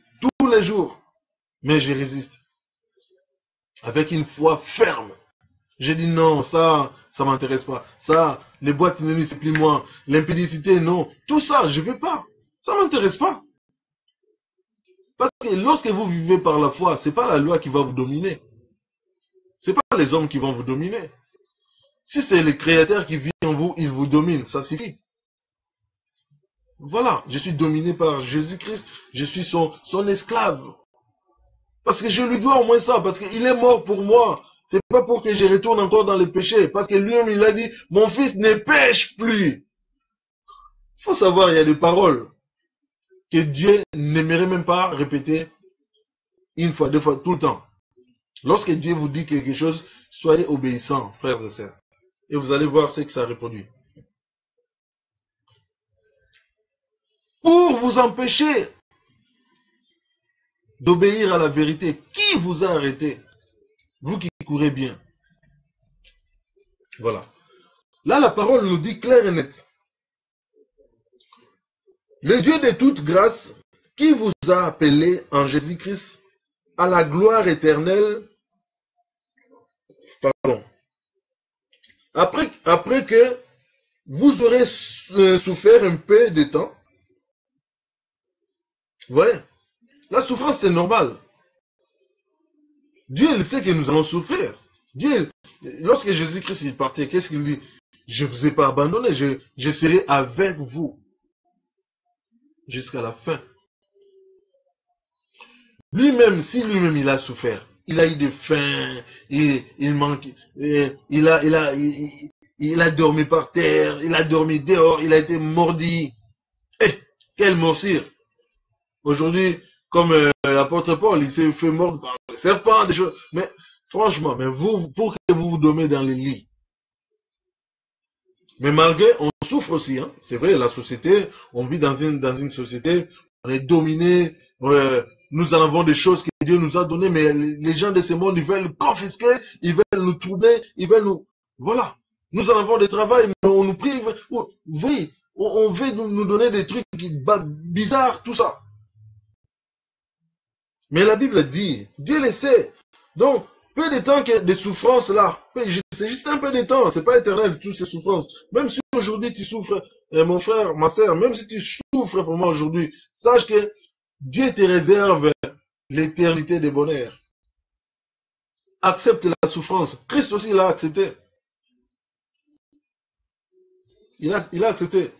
mais je résiste. Avec une foi ferme. J'ai dit non, ça m'intéresse pas. Ça, les boîtes de nuit, c'est plus moi. L'impédicité, non. Tout ça, je veux pas. Ça m'intéresse pas. Parce que lorsque vous vivez par la foi, c'est pas la loi qui va vous dominer. C'est pas les hommes qui vont vous dominer. Si c'est le Créateur qui vit en vous, il vous domine. Ça suffit. Voilà, je suis dominé par Jésus-Christ. Je suis son esclave. Parce que je lui dois au moins ça. Parce qu'il est mort pour moi. C'est pas pour que je retourne encore dans le péché. Parce que lui-même, il a dit, mon fils ne pêche plus. Il faut savoir, il y a des paroles que Dieu n'aimerait même pas répéter une fois, deux fois, tout le temps. Lorsque Dieu vous dit quelque chose, soyez obéissants, frères et sœurs. Et vous allez voir ce que ça reproduit. Pour vous empêcher d'obéir à la vérité, qui vous a arrêté? Vous qui courez bien. Voilà. Là, la parole nous dit clair et net. Le Dieu de toute grâce, qui vous a appelé en Jésus-Christ à la gloire éternelle, pardon, après que vous aurez souffert un peu de temps. Vous voyez, la souffrance c'est normal. Dieu il sait que nous allons souffrir. Dieu, lorsque Jésus-Christ est parti, qu'est-ce qu'il dit? Je ne vous ai pas abandonné, je serai avec vous jusqu'à la fin. Lui-même, si lui-même il a souffert, il a eu des faim, il manque, il a dormi par terre, il a dormi dehors, il a été mordi. Quelle morsure! Aujourd'hui, comme l'apôtre Paul, il s'est fait mordre par le serpent, des choses. Mais franchement, mais vous, pour que vous vous dormez dans les lits. Mais malgré, on souffre aussi. Hein. C'est vrai, la société, on vit dans une société, on est dominé. Nous en avons des choses que Dieu nous a données, mais les gens de ce monde, ils veulent confisquer, ils veulent nous troubler, ils veulent nous... Voilà. Nous en avons des travails, mais on nous prive. Oui, on veut nous donner des trucs bizarres, tout ça. Mais la Bible dit, Dieu le sait. Donc, peu de temps que des souffrances là, c'est juste un peu de temps, c'est pas éternel toutes ces souffrances. Même si aujourd'hui tu souffres, mon frère, ma soeur, même si tu souffres pour moi aujourd'hui, sache que Dieu te réserve l'éternité de bonheur. accepte la souffrance. Christ aussi l'a accepté. Il a accepté.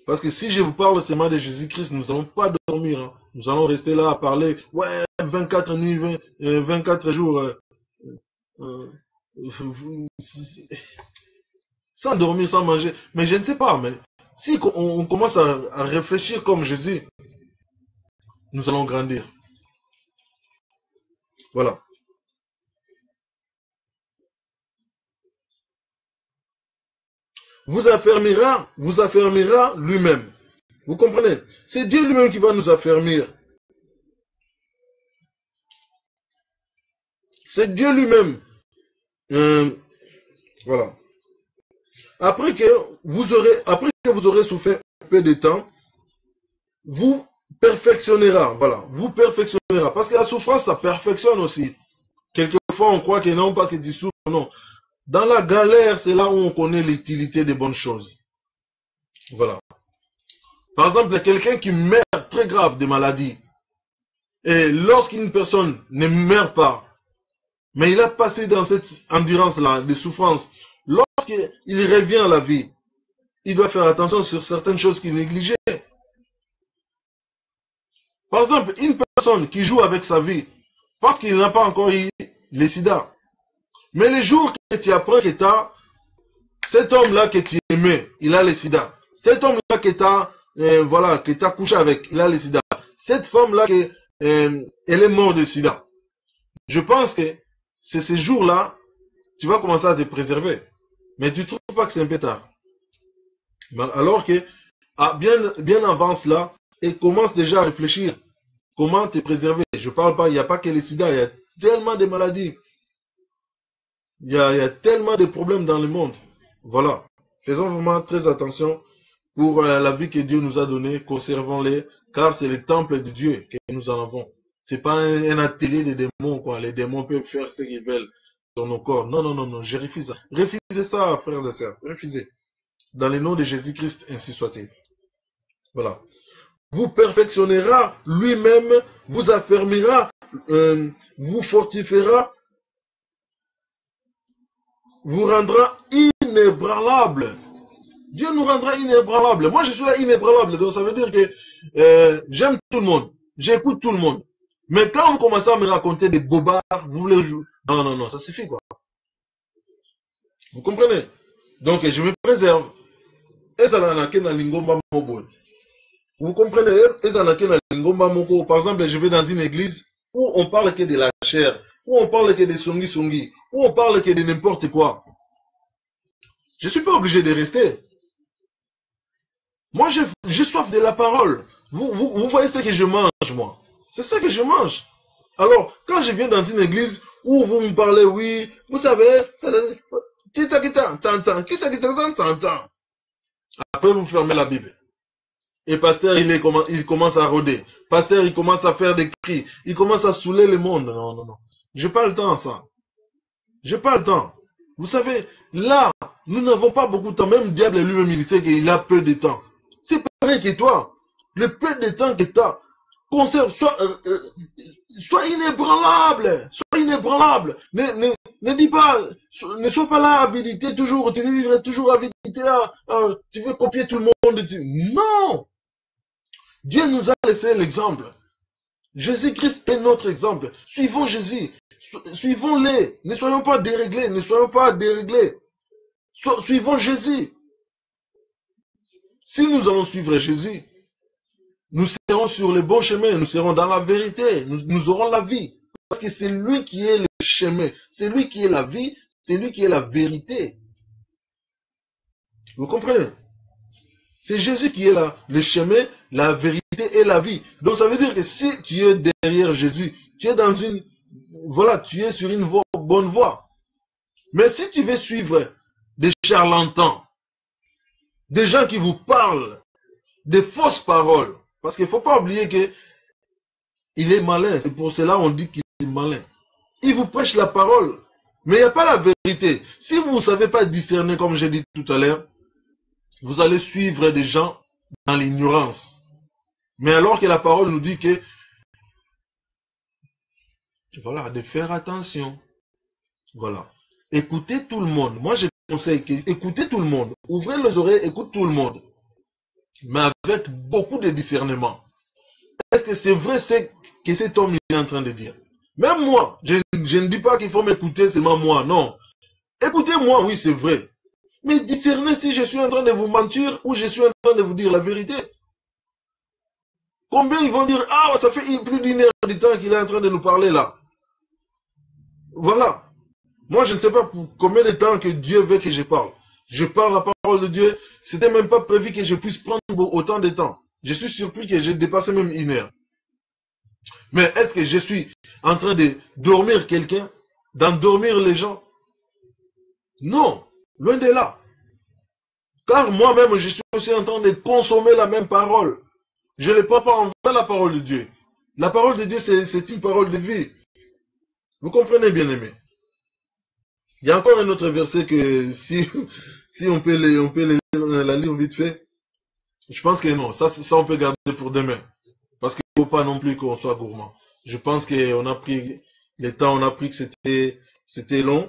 Parce que si je vous parle seulement de Jésus-Christ, nous n'allons pas dormir. Hein. Nous allons rester là à parler. Ouais, 24 nuits, 24 jours. Sans dormir, sans manger. Mais je ne sais pas. Mais si on commence à réfléchir comme Jésus, nous allons grandir. Voilà. Vous affermira lui-même. Vous comprenez? C'est Dieu lui-même qui va nous affermir. C'est Dieu lui-même. Voilà. Après que vous aurez souffert un peu de temps, vous perfectionnera. Voilà. Vous perfectionnera. Parce que la souffrance, ça perfectionne aussi. Quelquefois, on croit que non, parce que tu souffres. Non. Dans la galère, c'est là où on connaît l'utilité des bonnes choses. Voilà. Par exemple, il y a quelqu'un qui meurt très grave de maladie. Et lorsqu'une personne ne meurt pas, mais il a passé dans cette endurance-là, de souffrance, lorsqu'il revient à la vie, il doit faire attention sur certaines choses qu'il négligeait. Par exemple, une personne qui joue avec sa vie, parce qu'il n'a pas encore eu le sida. Mais le jour que tu apprends que tu as cet homme-là que tu aimais, il a le sida. Cet homme-là que tu as, voilà, que tu as couché avec, il a le sida. Cette femme-là, elle est morte de sida. Je pense que c'est ces jours-là, tu vas commencer à te préserver. Mais tu ne trouves pas que c'est un peu tard. Alors que, bien avant cela, et commence déjà à réfléchir. Comment te préserver? Je parle pas, il n'y a pas que le sida, il y a tellement de maladies. Il y a tellement de problèmes dans le monde. Voilà. Faisons vraiment très attention pour la vie que Dieu nous a donnée. Conservons-les, car c'est le temple de Dieu que nous en avons. C'est pas un atelier de démons, quoi. Les démons peuvent faire ce qu'ils veulent dans nos corps. Non, non, non, non. Je refuse ça. Refusez ça, frères et sœurs. Refusez. Dans le nom de Jésus-Christ, ainsi soit-il. Voilà. Vous perfectionnera lui-même, vous affermira, vous fortifiera, vous rendra inébranlable. Dieu nous rendra inébranlable. Moi, je suis là inébranlable. Donc, ça veut dire que j'aime tout le monde. J'écoute tout le monde. Mais quand vous commencez à me raconter des bobards, vous voulez jouer. Non, non, non, ça suffit, quoi. Vous comprenez? Donc, je me préserve. Vous comprenez? Par exemple, je vais dans une église où on parle que de la chair, où on parle que de songi, où on parle que de n'importe quoi. Je ne suis pas obligé de rester. Moi, j'ai soif de la parole. Vous voyez ce que je mange, moi. C'est ça que je mange. Alors, quand je viens dans une église où vous me parlez, oui, vous savez, après vous fermez la Bible. Et pasteur, il commence à rôder. Pasteur, il commence à faire des cris. Il commence à saouler le monde. Non, non, non. J'ai pas le temps, ça. J'ai pas le temps. Vous savez, là, nous n'avons pas beaucoup de temps. Même le diable lui-même, il sait qu'il a peu de temps. C'est pareil que toi. Le peu de temps que tu as, conserve, sois inébranlable. Sois inébranlable. Ne dis pas, ne sois pas là habilité toujours. Tu veux vivre toujours habilité. Tu veux copier tout le monde. Non. Dieu nous a laissé l'exemple. Jésus-Christ est notre exemple. Suivons Jésus. Suivons-les. Ne soyons pas déréglés. Ne soyons pas déréglés. Suivons Jésus. Si nous allons suivre Jésus, nous serons sur le bon chemin. Nous serons dans la vérité. Nous aurons la vie. Parce que c'est lui qui est le chemin. C'est lui qui est la vie. C'est lui qui est la vérité. Vous comprenez? C'est Jésus qui est là, le chemin, la vérité et la vie. Donc ça veut dire que si tu es derrière Jésus, tu es dans une, voilà, tu es sur une bonne voie. Mais si tu veux suivre des charlatans, des gens qui vous parlent, des fausses paroles, parce qu'il ne faut pas oublier que il est malin, c'est pour cela qu'on dit qu'il est malin. Il vous prêche la parole, mais il n'y a pas la vérité. Si vous ne savez pas discerner, comme j'ai dit tout à l'heure, vous allez suivre des gens dans l'ignorance. Mais alors que la parole nous dit que Voilà, de faire attention. Voilà. Écoutez tout le monde. Moi, je conseille écoutez tout le monde. Ouvrez les oreilles, écoute tout le monde. Mais avec beaucoup de discernement. Est-ce que c'est vrai ce que cet homme est en train de dire? Même moi, je ne dis pas qu'il faut m'écouter seulement moi, non. Écoutez-moi, oui, c'est vrai. Mais discernez si je suis en train de vous mentir ou je suis en train de vous dire la vérité. Combien ils vont dire, ah, ça fait plus d'une heure de temps qu'il est en train de nous parler là. Voilà. Moi, je ne sais pas pour combien de temps que Dieu veut que je parle. Je parle la parole de Dieu. C'était même pas prévu que je puisse prendre autant de temps. Je suis surpris que j'ai dépassé même une heure. Mais est-ce que je suis en train de dormir quelqu'un, d'endormir les gens? Non, loin de là. Car moi-même, je suis aussi en train de consommer la même parole. Je ne prends pas en vain la parole de Dieu. La parole de Dieu, c'est une parole de vie. Vous comprenez, bien-aimés? Il y a encore un autre verset que si on peut la lire vite fait. Je pense que non, ça on peut garder pour demain. Parce qu'il ne faut pas non plus qu'on soit gourmand. Je pense qu'on a pris le temps, on a pris que c'était long.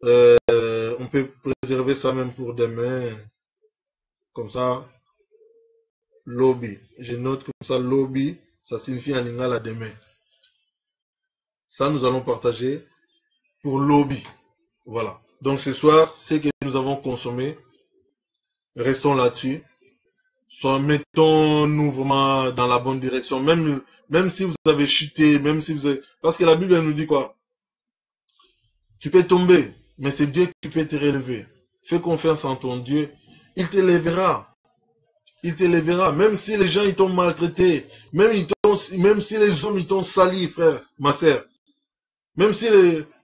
On peut préserver ça même pour demain. Comme ça, lobby. Je note comme ça, lobby, ça signifie en lingala demain. Ça, nous allons partager pour lobby. Voilà. Donc ce soir, ce que nous avons consommé, restons là-dessus. Mettons-nous vraiment dans la bonne direction. Même si vous avez chuté, même si vous avez... Parce que la Bible elle nous dit quoi? Tu peux tomber, mais c'est Dieu qui peut te relever. Fais confiance en ton Dieu. Il te lèvera. Il te lèvera. Même si les gens ils t'ont maltraité, même si les hommes ils t'ont sali, frère, ma sœur. Même si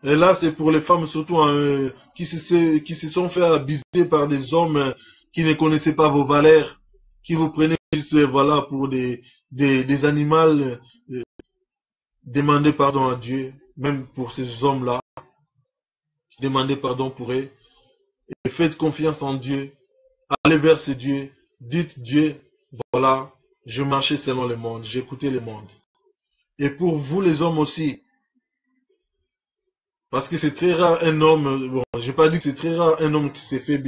là c'est pour les femmes surtout hein, qui se sont fait abuser par des hommes qui ne connaissaient pas vos valeurs, qui vous prenaient juste voilà pour des animaux. Demandez pardon à Dieu, même pour ces hommes-là. Demandez pardon pour eux. Et faites confiance en Dieu. Allez vers ce Dieu. Dites Dieu, voilà, je marchais selon le monde, j'écoutais le monde. Et pour vous les hommes aussi, parce que c'est très rare un homme, bon, j'ai pas dit que c'est très rare un homme qui s'est fait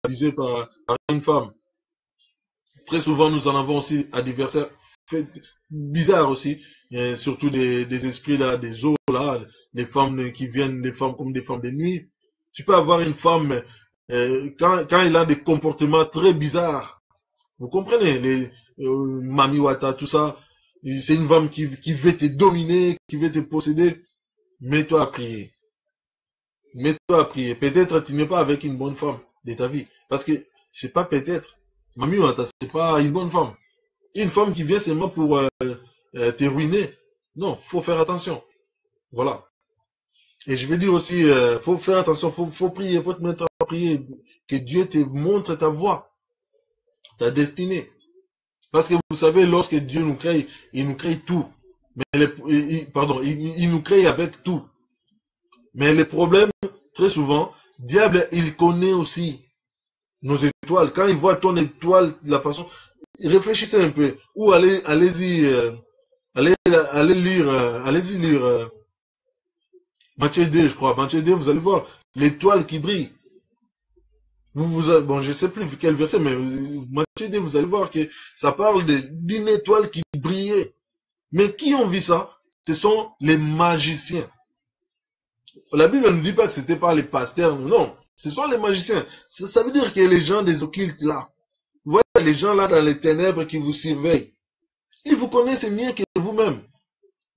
abuser par une femme. Très souvent, nous en avons aussi adversaires bizarres aussi, et surtout des esprits là, des eaux là, des femmes qui viennent, des femmes comme des femmes de nuit. Tu peux avoir une femme, quand elle a des comportements très bizarres, vous comprenez, les Mami Wata, tout ça, c'est une femme qui veut te dominer, qui veut te posséder. Mets-toi à prier. Mets-toi à prier. Peut-être tu n'es pas avec une bonne femme de ta vie. Parce que, c'est pas peut-être. Mami Wata, c'est pas une bonne femme. Une femme qui vient seulement pour te ruiner. Non, faut faire attention. Voilà. Et je vais dire aussi, faut faire attention, faut prier, faut te mettre à prier. Que Dieu te montre ta voie, ta destinée. Parce que vous savez, lorsque Dieu nous crée, il nous crée tout. Mais il nous crée avec tout. Mais le problème, très souvent, diable, il connaît aussi nos étoiles. Quand il voit ton étoile, la façon, réfléchissez un peu. Ou allez-y lire Matthieu 2, je crois. Matthieu 2, vous allez voir l'étoile qui brille. Bon, je sais plus quel verset, mais Matthieu 2, vous allez voir que ça parle d'une étoile qui brillait. Mais qui ont vu ça? Ce sont les magiciens. La Bible ne nous dit pas que c'était pas les pasteurs, non. Ce sont les magiciens. Ça veut dire que les gens des occultes là, vous voyez les gens là dans les ténèbres qui vous surveillent. Ils vous connaissent mieux que vous-même.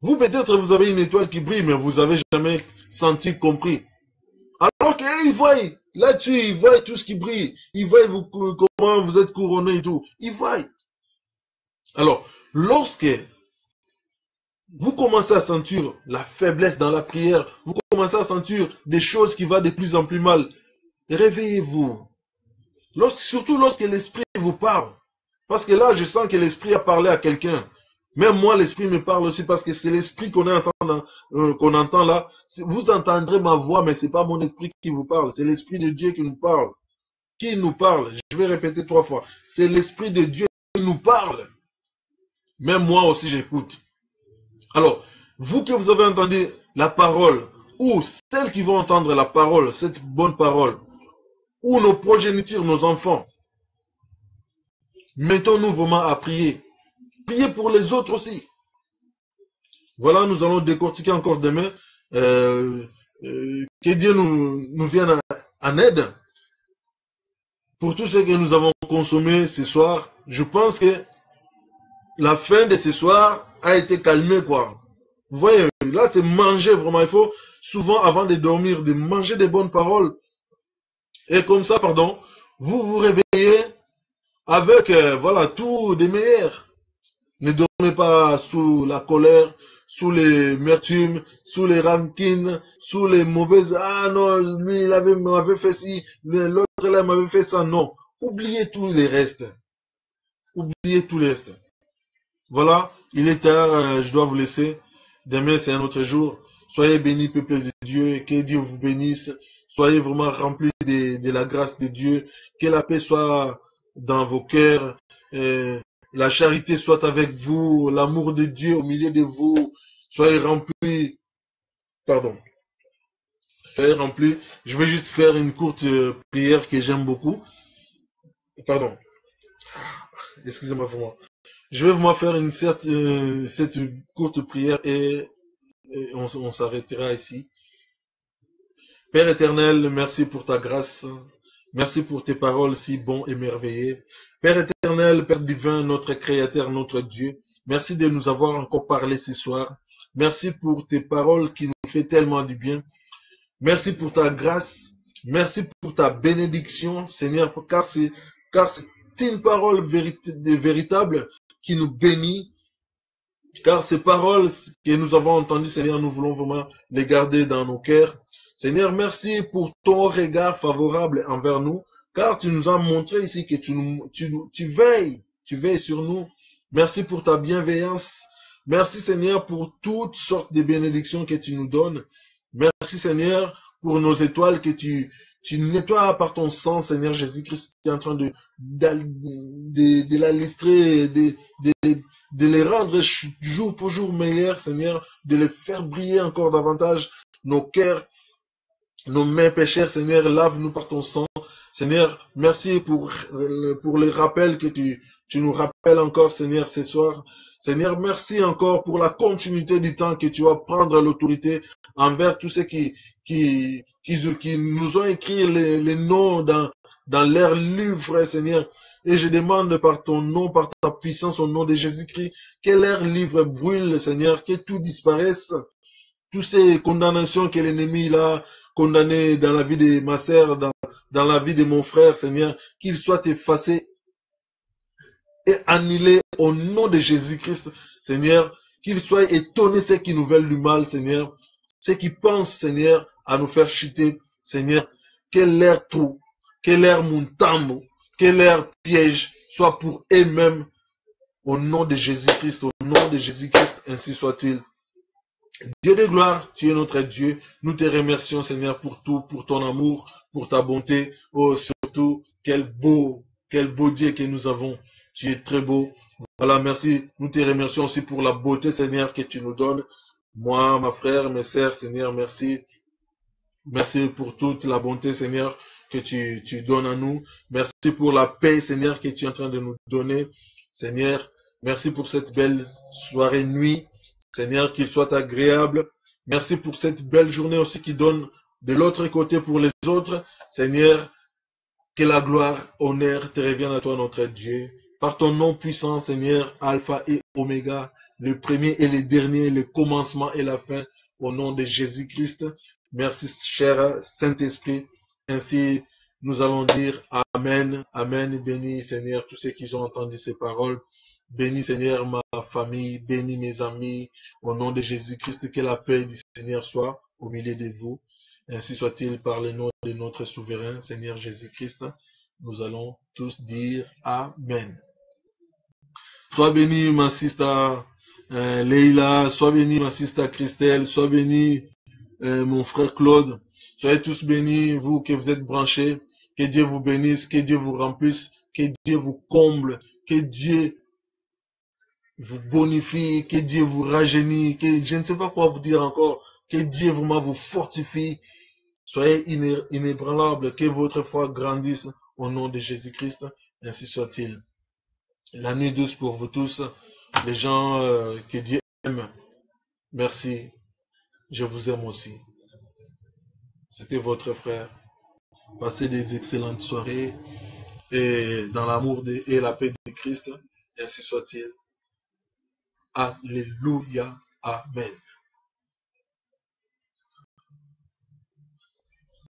Vous peut-être vous avez une étoile qui brille, mais vous avez jamais senti, compris. Alors qu'ils voient, là-dessus, ils voient tout ce qui brille. Ils voient comment vous êtes couronné et tout. Ils voient. Alors, lorsque vous commencez à sentir la faiblesse dans la prière, vous commencez à sentir des choses qui vont de plus en plus mal, réveillez-vous. Surtout lorsque l'esprit vous parle. Parce que là, je sens que l'esprit a parlé à quelqu'un. Même moi, l'esprit me parle aussi parce que c'est l'esprit qu'on entend là. Vous entendrez ma voix, mais c'est pas mon esprit qui vous parle. C'est l'esprit de Dieu qui nous parle. Qui nous parle? Je vais répéter 3 fois. C'est l'esprit de Dieu qui nous parle. Même moi aussi, j'écoute. Alors, Vous que vous avez entendu la parole, ou celles qui vont entendre la parole, cette bonne parole, ou nos progénitures, nos enfants, mettons-nous vraiment à prier. Priez pour les autres aussi. Voilà, nous allons décortiquer encore demain. Que Dieu nous vienne en aide pour tout ce que nous avons consommé ce soir. Je pense que la fin de ce soir a été calmée, quoi. Vous voyez, là c'est manger vraiment. Il faut souvent avant de dormir, de manger des bonnes paroles. Et comme ça, pardon, vous vous réveillez avec voilà, tout des meilleurs. Ne dormez pas sous la colère, sous les mertumes, sous les rancines, sous les mauvaises... Ah non, lui il m'avait fait ci, l'autre là m'avait fait ça. Non, oubliez tous les restes. Oubliez tout le reste. Voilà, il est tard, je dois vous laisser. Demain c'est un autre jour. Soyez bénis, peuple de Dieu, et que Dieu vous bénisse. Soyez vraiment remplis de la grâce de Dieu. Que la paix soit dans vos cœurs. La charité soit avec vous. L'amour de Dieu au milieu de vous. Soyez remplis. Pardon. Soyez remplis. Je vais juste faire une courte prière que j'aime beaucoup. Pardon. Excusez-moi vraiment. Je vais vraiment faire cette courte prière et on s'arrêtera ici. Père éternel, merci pour ta grâce. Merci pour tes paroles si bons et merveilleux. Père éternel, Père divin, notre Créateur, notre Dieu, merci de nous avoir encore parlé ce soir. Merci pour tes paroles qui nous fait tellement du bien. Merci pour ta grâce. Merci pour ta bénédiction, Seigneur, car c'est une parole véritable qui nous bénit. Car ces paroles que nous avons entendues, Seigneur, nous voulons vraiment les garder dans nos cœurs. Seigneur, merci pour ton regard favorable envers nous, car tu nous as montré ici que tu veilles sur nous. Merci pour ta bienveillance. Merci, Seigneur, pour toutes sortes de bénédictions que tu nous donnes. Merci, Seigneur, pour nos étoiles que tu nettoies par ton sang, Seigneur Jésus-Christ. Tu es en train de la listrer, de les rendre jour pour jour meilleurs, Seigneur, de les faire briller encore davantage nos cœurs, nos mains péchères, Seigneur, lave-nous par ton sang. Seigneur, merci pour les rappels que tu nous rappelles encore, Seigneur, ce soir. Seigneur, merci encore pour la continuité du temps que tu vas prendre l'autorité envers tous ceux qui nous ont écrit les noms dans leur livre, Seigneur. Et je demande par ton nom, par ta puissance, au nom de Jésus-Christ, que leur livre brûle, Seigneur, que tout disparaisse. Toutes ces condamnations que l'ennemi a condamnées dans la vie de ma sœur, dans la vie de mon frère, Seigneur, qu'ils soient effacés et annulés au nom de Jésus-Christ, Seigneur. Qu'ils soient étonnés ceux qui nous veulent du mal, Seigneur. Ceux qui pensent, Seigneur, à nous faire chuter, Seigneur. Que leur trou, que leur montambo, que leur piège soit pour eux-mêmes, au nom de Jésus-Christ, au nom de Jésus-Christ, ainsi soit-il. Dieu de gloire, tu es notre Dieu. Nous te remercions, Seigneur, pour tout, pour ton amour, pour ta bonté. Oh, surtout, quel beau Dieu que nous avons. Tu es très beau. Voilà, merci. Nous te remercions aussi pour la beauté, Seigneur, que tu nous donnes. Moi, ma frère, mes sœurs, Seigneur, merci. Merci pour toute la bonté, Seigneur, que tu donnes à nous. Merci pour la paix, Seigneur, que tu es en train de nous donner. Seigneur, merci pour cette belle soirée, nuit. Seigneur, qu'il soit agréable. Merci pour cette belle journée aussi qui donne de l'autre côté pour les autres. Seigneur, que la gloire, honneur te revienne à toi, notre Dieu. Par ton nom puissant, Seigneur, Alpha et Oméga, le premier et le dernier, le commencement et la fin, au nom de Jésus-Christ. Merci, cher Saint-Esprit. Ainsi, nous allons dire Amen, Amen. Bénis, Seigneur, tous ceux qui ont entendu ces paroles. Bénis, Seigneur, ma famille, bénis mes amis, au nom de Jésus-Christ, que la paix du Seigneur soit au milieu de vous. Ainsi soit-il par le nom de notre souverain, Seigneur Jésus-Christ. Nous allons tous dire Amen. Sois béni, ma sister Leila, sois béni, ma sister Christelle, sois béni, mon frère Claude. Soyez tous bénis, vous que vous êtes branchés. Que Dieu vous bénisse, que Dieu vous remplisse, que Dieu vous comble, que Dieu vous bonifie, que Dieu vous rajeunit, que je ne sais pas quoi vous dire encore, que Dieu vraiment vous fortifie. Soyez inébranlables, que votre foi grandisse au nom de Jésus-Christ, ainsi soit-il. La nuit douce pour vous tous, les gens que Dieu aime. Merci, je vous aime aussi. C'était votre frère. Passez des excellentes soirées et dans l'amour et la paix de Christ, ainsi soit-il. Alléluia. Amen.